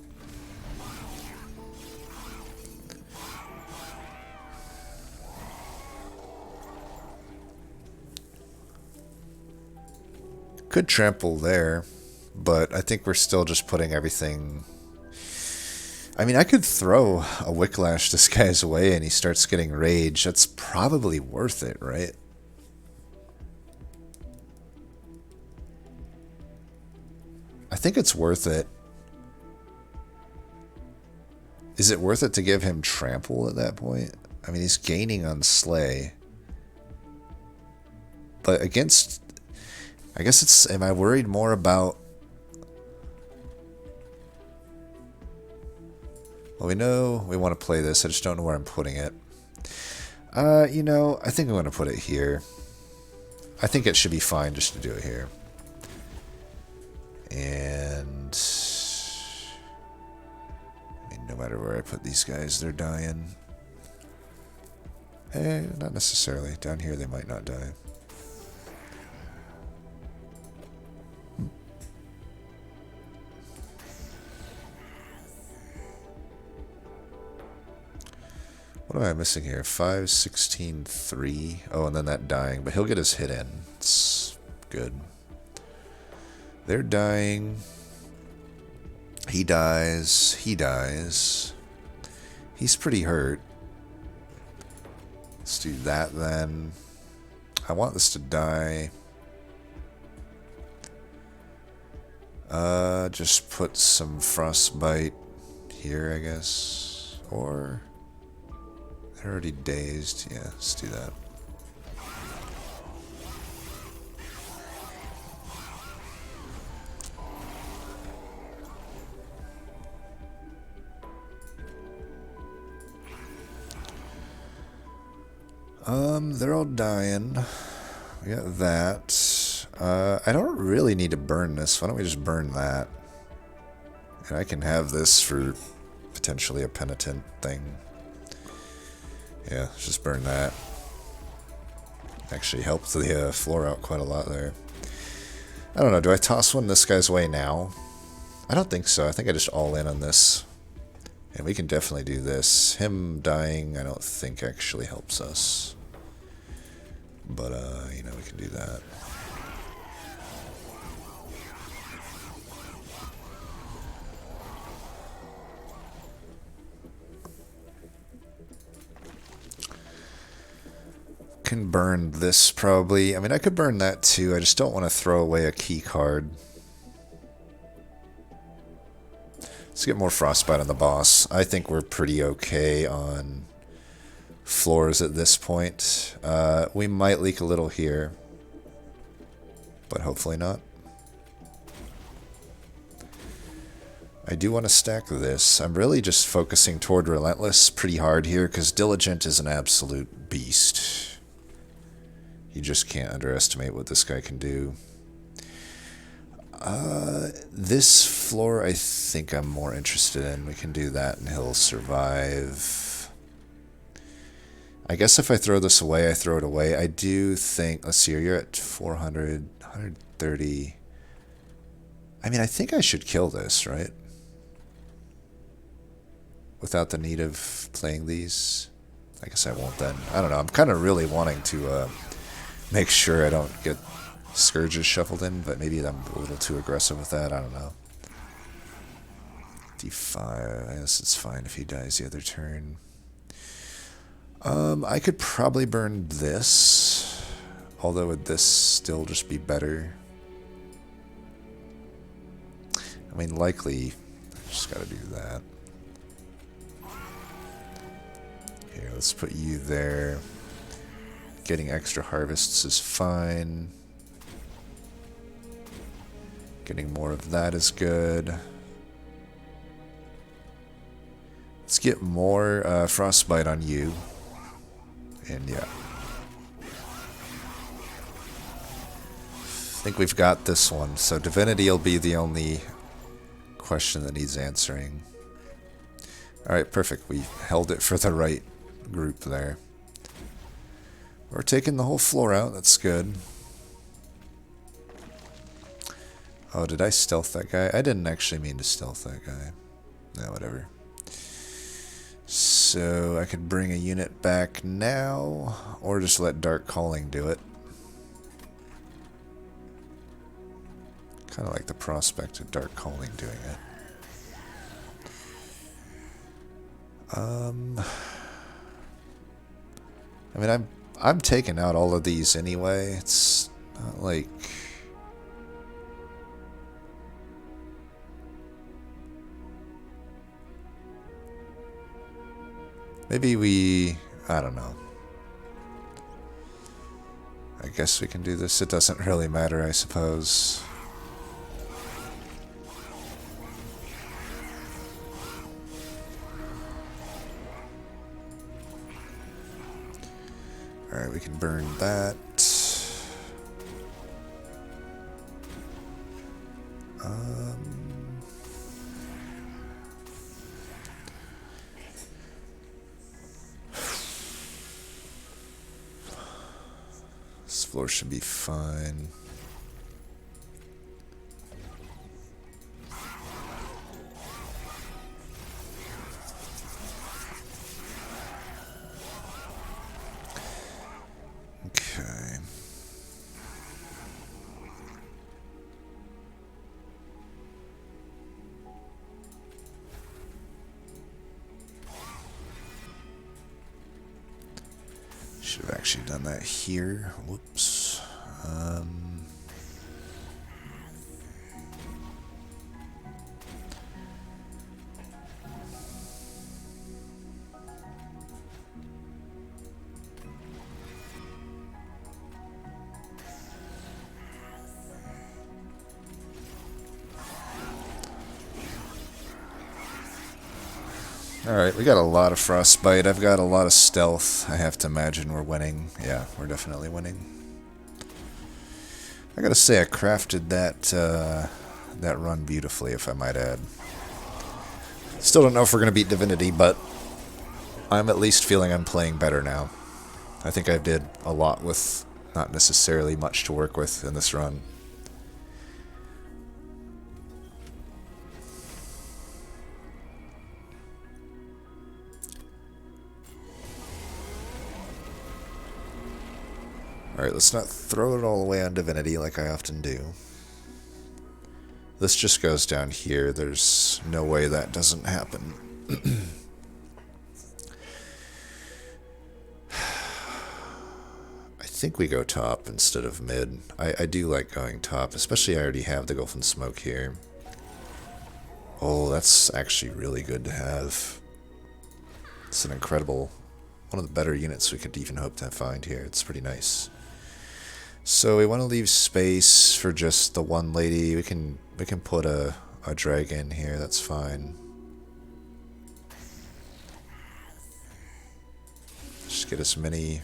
Could trample there, but I think we're still just putting everything... I mean, I could throw a Wicklash this guy's way and he starts getting rage. That's probably worth it, right? I think it's worth it. Is it worth it to give him trample at that point? I mean, he's gaining on Slay. But against... I guess it's... Am I worried more about... Well, we know we want to play this. I just don't know where I'm putting it. You know, I think I'm going to put it here. I think it should be fine just to do it here. And... I mean, no matter where I put these guys, they're dying. Not necessarily. Down here, they might not die. What am I missing here? 5, 16, 3. Oh, and then that dying. But he'll get his hit in. It's good. They're dying. He dies. He dies. He's pretty hurt. Let's do that then. I want this to die. Just put some Frostbite here, I guess. Or... They're already dazed. Yeah, let's do that. They're all dying. We got that. I don't really need to burn this. Why don't we just burn that? And I can have this for potentially a penitent thing. Yeah, let's just burn that. Actually helped the floor out quite a lot there. I don't know, do I toss one this guy's way now? I don't think so. I think I just all in on this. And we can definitely do this. Him dying, I don't think actually helps us. But, you know, we can do that. Can burn this probably. I mean, I could burn that too. I just don't want to throw away a key card. Let's get more Frostbite on the boss. I think we're pretty okay on floors at this point. We might leak a little here, but hopefully not. I do want to stack this. I'm really just focusing toward Relentless pretty hard here because Diligent is an absolute beast. You just can't underestimate what this guy can do. This floor I think I'm more interested in. We can do that and he'll survive. I guess if I throw this away, I throw it away. I do think, let's see, you're at 400, 130. I mean, I think I should kill this, right? Without the need of playing these. I guess I won't then. I don't know. I'm kind of really wanting to make sure I don't get Scourges shuffled in, but maybe I'm a little too aggressive with that. I don't know. D5. I guess it's fine if he dies the other turn. I could probably burn this. Although would this still just be better? I mean, likely, I just gotta do that. Here, let's put you there. Getting extra harvests is fine. Getting more of that is good. Let's get more Frostbite on you. And yeah. I think we've got this one. So Divinity will be the only question that needs answering. Alright, perfect. We held it for the right group there. We're taking the whole floor out. That's good. Oh, did I stealth that guy? I didn't actually mean to stealth that guy. No, whatever. So I could bring a unit back now, or just let Dark Calling do it. Kind of like the prospect of Dark Calling doing it. I mean, I'm taking out all of these anyway. It's not like... Maybe we... I don't know. I guess we can do this. It doesn't really matter, I suppose. Alright, we can burn that. This floor should be fine. Okay. Should have actually done that here. Whoops. Alright, we got a lot of Frostbite. I've got a lot of stealth. I have to imagine we're winning. Yeah, we're definitely winning. I gotta say, I crafted that run beautifully, if I might add. Still don't know if we're gonna beat Divinity, but I'm at least feeling I'm playing better now. I think I did a lot with not necessarily much to work with in this run. Alright, let's not throw it all away on Divinity like I often do. This just goes down here. There's no way that doesn't happen. I think we go top instead of mid. I do like going top, especially I already have the Gulf and Smoke here. Oh, that's actually really good to have. It's an incredible one of the better units we could even hope to find here. It's pretty nice. So we want to leave space for just the one lady. We can put a dragon here. That's fine. Just get as many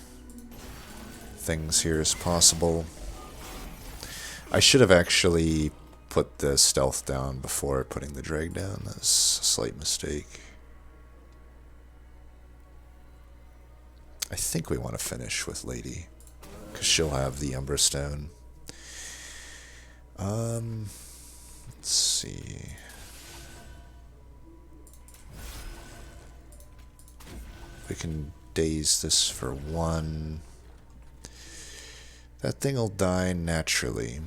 things here as possible. I should have actually put the stealth down before putting the drag down. That's a slight mistake. I think we want to finish with Lady, because she'll have the Umbra Stone. Let's see. We can daze this for 1. That thing will die naturally.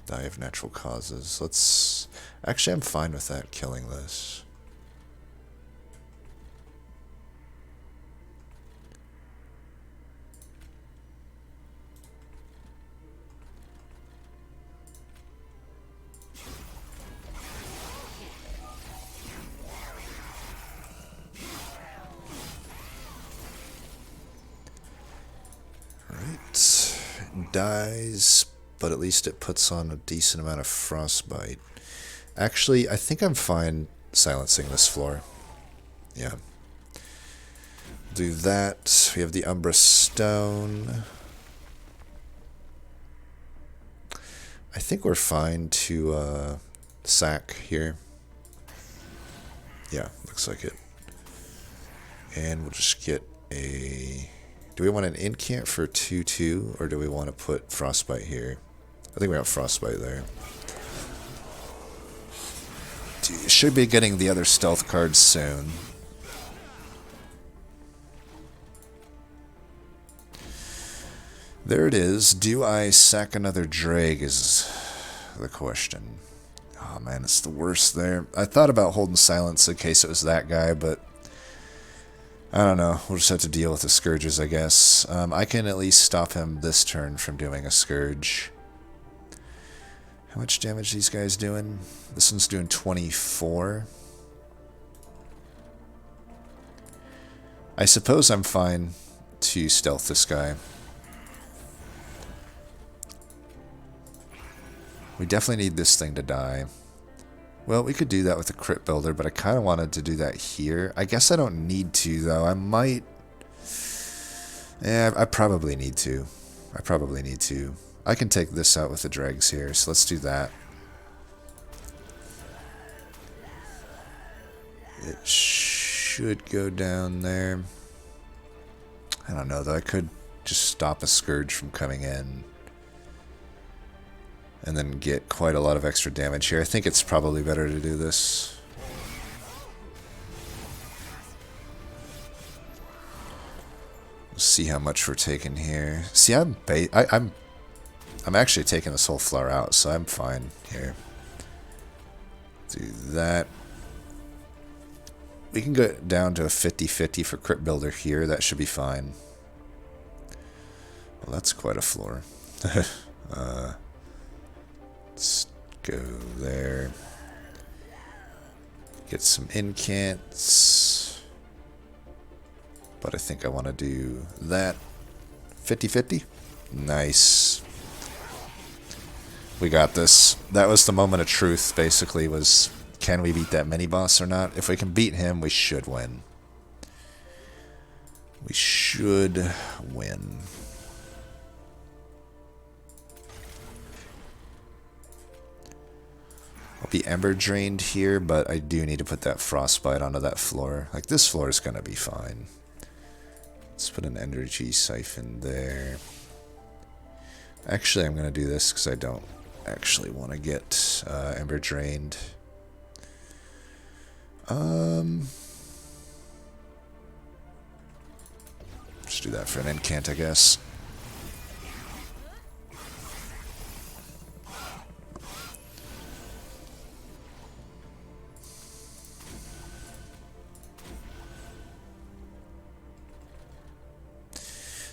Die of natural causes. Let's... Actually, I'm fine with that, killing this. Dies, but at least it puts on a decent amount of frostbite. Actually, I think I'm fine silencing this floor. Yeah. Do that. We have the Umbra Stone. I think we're fine to sack here. Yeah, looks like it. And we'll just get a... Do we want an incant for 2/2, or do we want to put frostbite here? I think we have frostbite there. Should be getting the other stealth cards soon. There it is. Do I sack another drag is the question. Oh man, it's the worst there. I thought about holding silence in case it was that guy, but I don't know. We'll just have to deal with the Scourges, I guess. I can at least stop him this turn from doing a Scourge. How much damage these guys doing? This one's doing 24. I suppose I'm fine to stealth this guy. We definitely need this thing to die. Well, we could do that with a crit builder, but I kind of wanted to do that here. I guess I don't need to, though. I might... Yeah, I probably need to. I probably need to. I can take this out with the dregs here, so let's do that. It should go down there. I don't know, though. I could just stop a Scourge from coming in and then get quite a lot of extra damage here. I think it's probably better to do this. We'll see how much we're taking here. See, I'm actually taking this whole floor out, so I'm fine here. Do that. We can go down to a 50-50 for crit builder here. That should be fine. Well, that's quite a floor. Let's go there. Get some incants. But I think I want to do that. 50-50? Nice. We got this. That was the moment of truth, basically, was can we beat that mini-boss or not? If we can beat him, we should win. We should win. I'll be Ember Drained here, but I do need to put that Frostbite onto that floor. Like, this floor is going to be fine. Let's put an Energy Siphon there. Actually, I'm going to do this because I don't actually want to get Ember Drained. Just do that for an incant, I guess.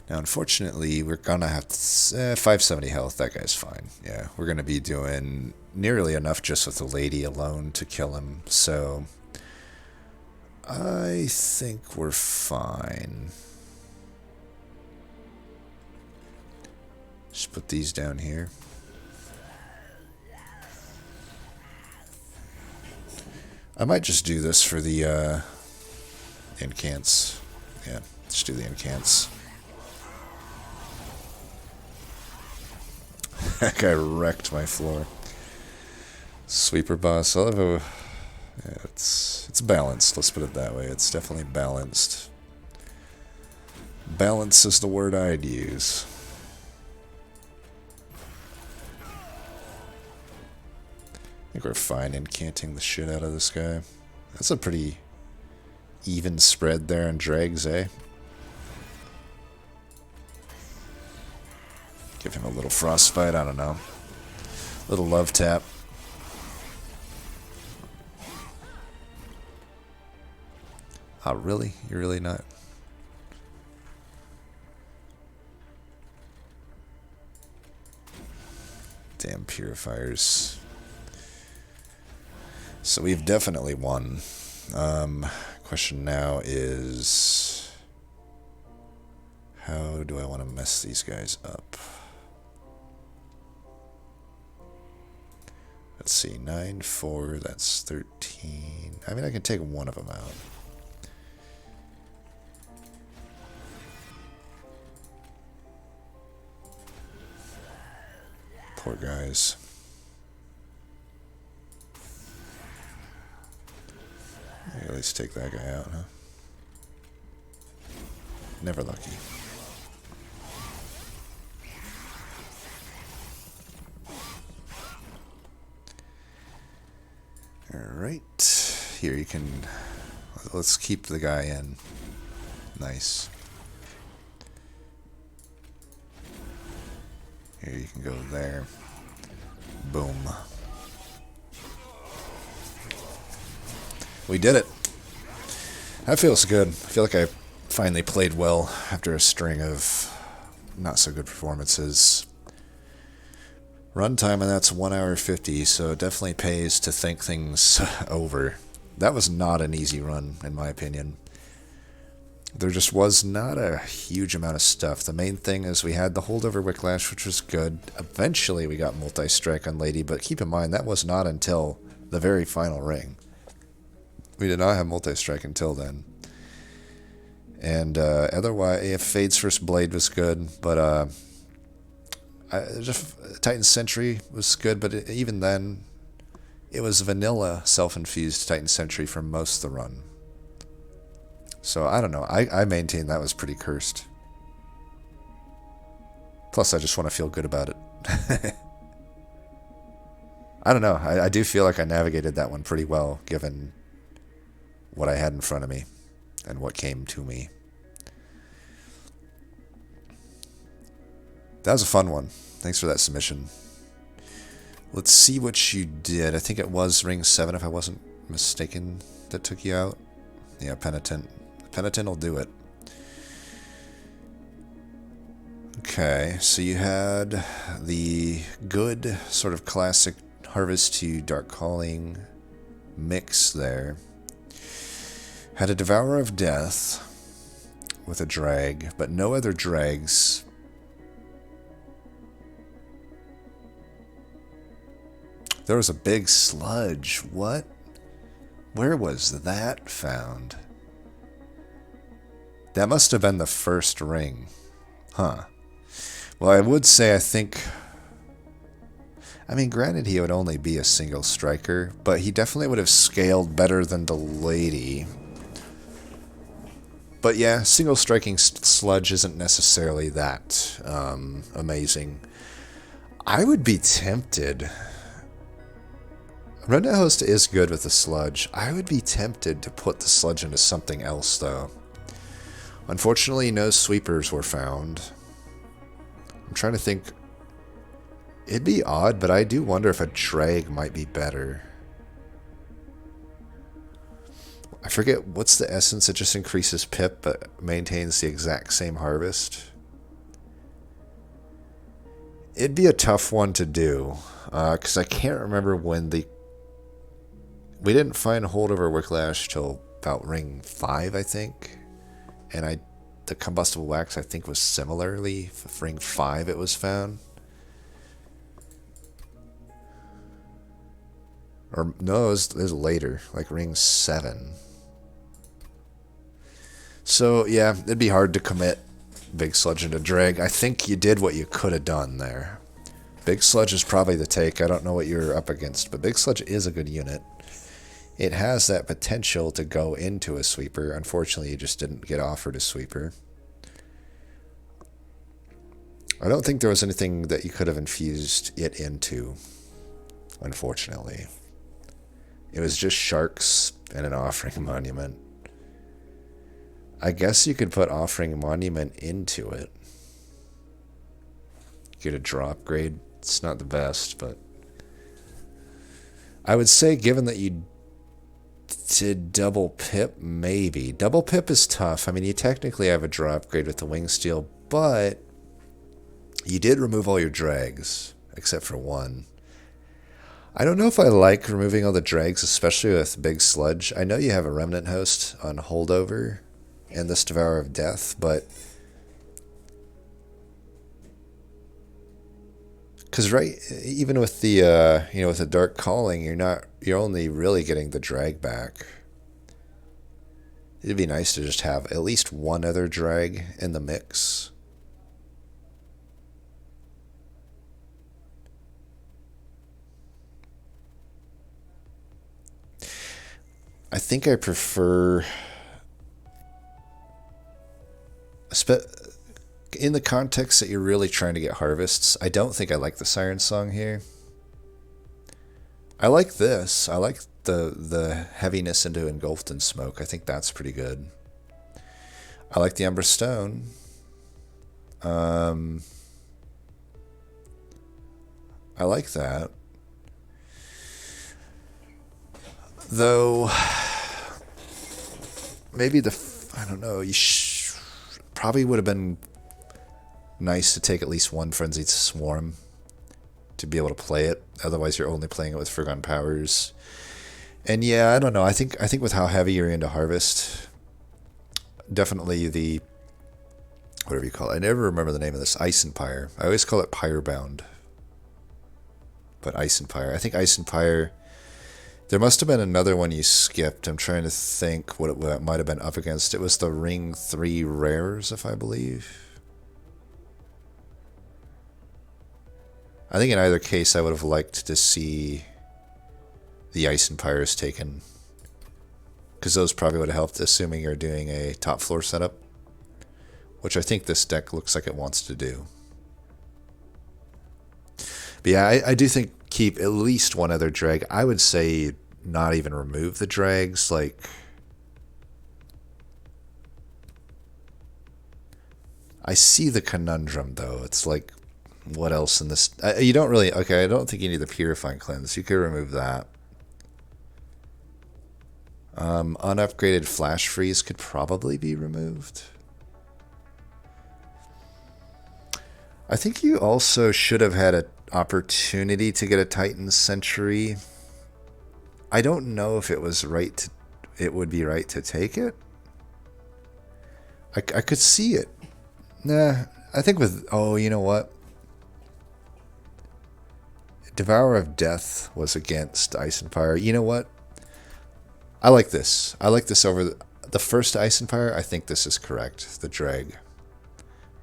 Now, unfortunately, we're going to have 570 health. That guy's fine. Yeah, we're going to be doing nearly enough just with the lady alone to kill him. So, I think we're fine. Just put these down here. I might just do this for the incants. Yeah, let's do the incants. That guy wrecked my floor. Sweeper boss. I'll have a... Yeah, it's balanced, let's put it that way. It's definitely balanced. Balance is the word I'd use. I think we're fine incanting the shit out of this guy. That's a pretty even spread there on dregs, eh? Give him a little frostbite, I don't know. Little love tap. Oh, really? You're really not? Damn purifiers. So we've definitely won. Question now is... how do I want to mess these guys up? Let's see, 9, 4, that's 13. I mean, I can take one of them out. Poor guys. At least take that guy out, huh? Never lucky. Alright. Here you can... let's keep the guy in. Nice. Here you can go there. Boom. We did it. That feels good. I feel like I finally played well after a string of not so good performances. Runtime, and that's 1 hour 50, so it definitely pays to think things over. That was not an easy run, in my opinion. There just was not a huge amount of stuff. The main thing is we had the holdover Wicklash, which was good. Eventually we got multi-strike on Lady, but keep in mind that was not until the very final ring. We did not have multi-strike until then. And otherwise, Fade's first blade was good, but Titan's Sentry was good, but even then, it was vanilla self-infused Titan Sentry for most of the run. So, I don't know. I maintain that was pretty cursed. Plus, I just want to feel good about it. I don't know. I do feel like I navigated that one pretty well, given what I had in front of me and what came to me. That was a fun one. Thanks for that submission. Let's see what you did. I think it was ring 7, if I wasn't mistaken, that took you out. Yeah, Penitent. Penitent will do it. Okay, so you had the good sort of classic Harvest to Dark Calling mix there. Had a Devourer of Death with a drag, but no other drags. There was a big sludge. What? Where was that found? That must have been the first ring. Huh. Well, I would say I think... I mean, granted, he would only be a single striker, but he definitely would have scaled better than the Lady. But yeah, single striking sludge isn't necessarily that amazing. I would be tempted... Red Host is good with the sludge. I would be tempted to put the sludge into something else, though. Unfortunately, no sweepers were found. I'm trying to think. It'd be odd, but I do wonder if a drag might be better. I forget what's the essence. It just increases pip, but maintains the exact same harvest. It'd be a tough one to do, because I can't remember when the... We didn't find Holdover Wicklash till about ring 5, I think. And the combustible wax, I think, was similarly ring 5 it was found. Or no, it was later, like ring 7. So yeah, it'd be hard to commit Big Sludge into Dreg. I think you did what you could have done there. Big Sludge is probably the take. I don't know what you're up against, but Big Sludge is a good unit. It has that potential to go into a sweeper. Unfortunately, you just didn't get offered a sweeper. I don't think there was anything that you could have infused it into, unfortunately. It was just sharks and an offering monument. I guess you could put offering monument into it. Get a drop grade. It's not the best, but I would say given that you did double pip, maybe. Double pip is tough. I mean, you technically have a drop grade with the wing steel, but you did remove all your drags, except for one. I don't know if I like removing all the drags, especially with Big Sludge. I know you have a Remnant Host on holdover and this Devourer of Death, but because even with the with the Dark Calling, you're only really getting the drag back. It'd be nice to just have at least one other drag in the mix. I think I prefer in the context that you're really trying to get harvests. I don't think I like the Siren Song here. I like this. I like the heaviness into Engulfed in Smoke. I think that's pretty good. I like the Ember Stone. I like that. Though, maybe I don't know, probably would have been nice to take at least one Frenzied Swarm to be able to play it. Otherwise, you're only playing it with Forgotten Powers. And yeah, I don't know. I think with how heavy you're into Harvest, definitely the whatever you call it. I never remember the name of this. Ice Empire. I always call it Pyrebound, but Ice Empire. I think Ice Empire. There must have been another one you skipped. I'm trying to think what it might have been up against. It was the Ring 3 Rares, if I believe. I think in either case, I would have liked to see the Ice Empires taken, because those probably would have helped, assuming you're doing a top floor setup, which I think this deck looks like it wants to do. But yeah, I do think keep at least one other drag. I would say not even remove the drags. Like, I see the conundrum though. It's like, what else in this? You don't really. Okay, I don't think you need the Purifying Cleanse. You could remove that. Unupgraded Flash Freeze could probably be removed. I think you also should have had an opportunity to get a Titan Sentry. I don't know if it was right. It would be right to take it. I could see it. Nah, I think with... Oh, you know what? Devourer of Death was against Ice and Fire. You know what? I like this. I like this over the first Ice and Fire. I think this is correct. The drag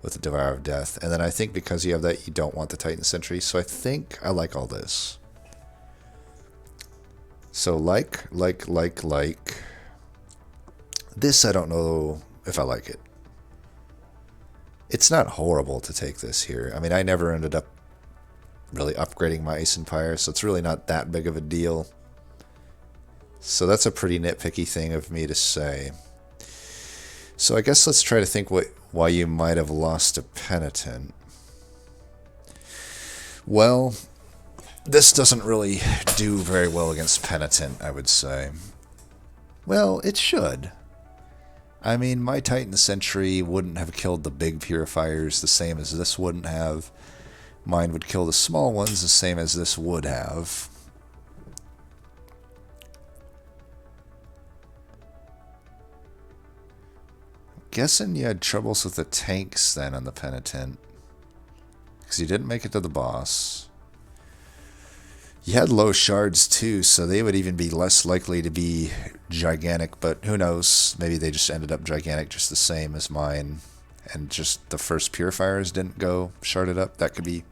with the Devourer of Death. And then I think because you have that, you don't want the Titan Sentry. So I think I like all this. So like. This I don't know if I like it. It's not horrible to take this here. I mean, I never ended up really upgrading my Ice and Fire, so it's really not that big of a deal. So that's a pretty nitpicky thing of me to say. So I guess let's try to think why you might have lost a Penitent. Well, this doesn't really do very well against Penitent, I would say. Well, it should. I mean, my Titan Sentry wouldn't have killed the big purifiers the same as this wouldn't have. Mine would kill the small ones the same as this would have. guessing you had troubles with the tanks then on the Penitent. Because you didn't make it to the boss. You had low shards too, so they would even be less likely to be gigantic, but who knows? Maybe they just ended up gigantic just the same as mine, and just the first purifiers didn't go sharded up. That could be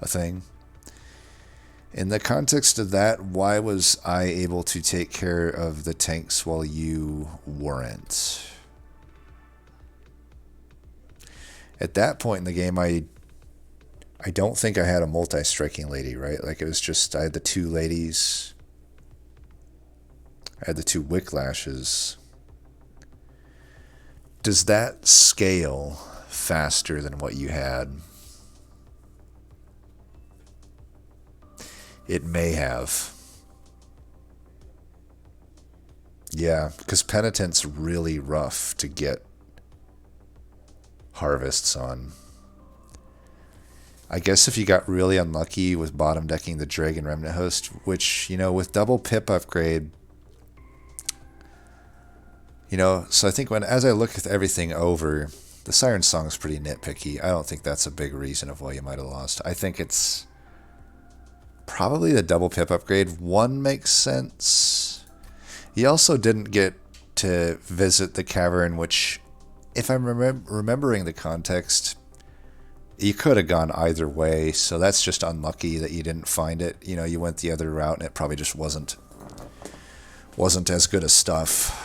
a thing. In the context of that, why was I able to take care of the tanks while you weren't? At that point in the game, I don't think I had a multi-striking lady, right? Like, it was just, I had the 2 ladies. I had the 2 Wicklashes. Does that scale faster than what you had? It may have. Yeah, because Penitent's really rough to get harvests on. I guess if you got really unlucky with bottom decking the Dragon Remnant Host, which, you know, with double pip upgrade, you know, so I think as I look at everything over, the Siren Song is pretty nitpicky. I don't think that's a big reason of why you might have lost. I think it's probably the double pip upgrade. 1 makes sense. You also didn't get to visit the cavern, which, if I'm remembering the context, you could have gone either way, so that's just unlucky that you didn't find it. You know, you went the other route, and it probably just wasn't as good as stuff.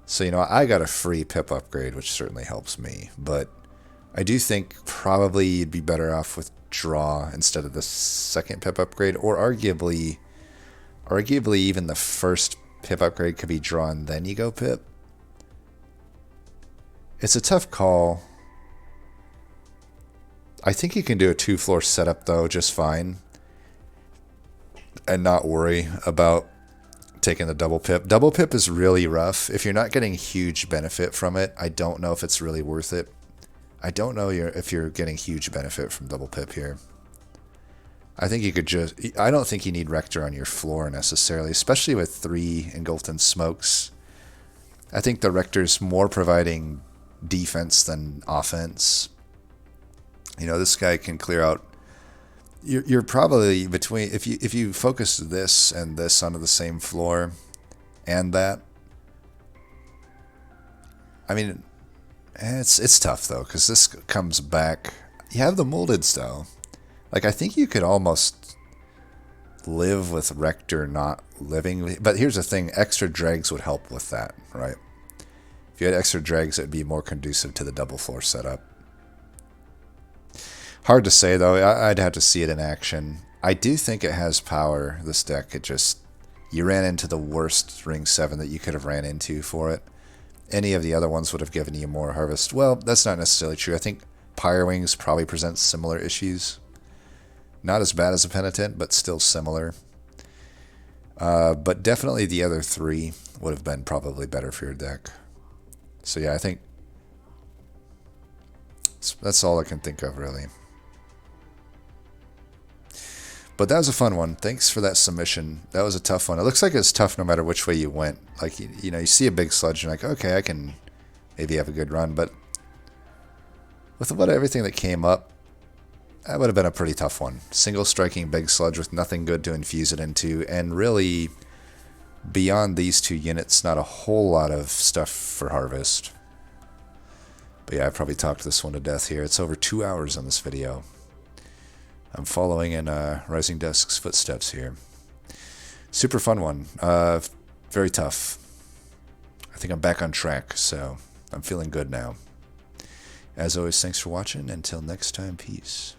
So, you know, I got a free pip upgrade, which certainly helps me, but I do think probably you'd be better off with draw instead of the second pip upgrade, or arguably even the first pip upgrade could be draw and then you go pip. It's a tough call. I think you can do a 2-floor setup, though, just fine. And not worry about taking the double pip. Double pip is really rough. If you're not getting huge benefit from it, I don't know if it's really worth it. I don't know if you're getting huge benefit from double pip here. I think you could just... I don't think you need Rector on your floor necessarily, especially with 3 engulfed in smokes. I think the Rector's more providing defense than offense. You know, this guy can clear out. You're probably between, if you focus this and this onto the same floor, and that. I mean, it's tough though, because this comes back. You have the moldeds though. Like, I think you could almost live with Rector not living. But here's the thing: extra dregs would help with that, right? If you had extra dregs, it would be more conducive to the double floor setup. Hard to say, though. I'd have to see it in action. I do think it has power, this deck. It just... You ran into the worst Ring 7 that you could have ran into for it. Any of the other ones would have given you more harvest. Well, that's not necessarily true. I think Pyrewings probably presents similar issues. Not as bad as a Penitent, but still similar. But definitely the other 3 would have been probably better for your deck. So yeah, I think that's all I can think of, really. But that was a fun one. Thanks for that submission. That was a tough one. It looks like it's tough no matter which way you went. Like, you know, you see a big sludge, and you're like, okay, I can maybe have a good run. But with everything that came up, that would have been a pretty tough one. Single striking big sludge with nothing good to infuse it into, and really, beyond these 2 units, not a whole lot of stuff for harvest. But yeah, I probably talked this one to death here. It's over 2 hours on this video. I'm following in Rising Dusk's footsteps here. Super fun one. Very tough. I think I'm back on track, so I'm feeling good now. As always, thanks for watching. Until next time, peace.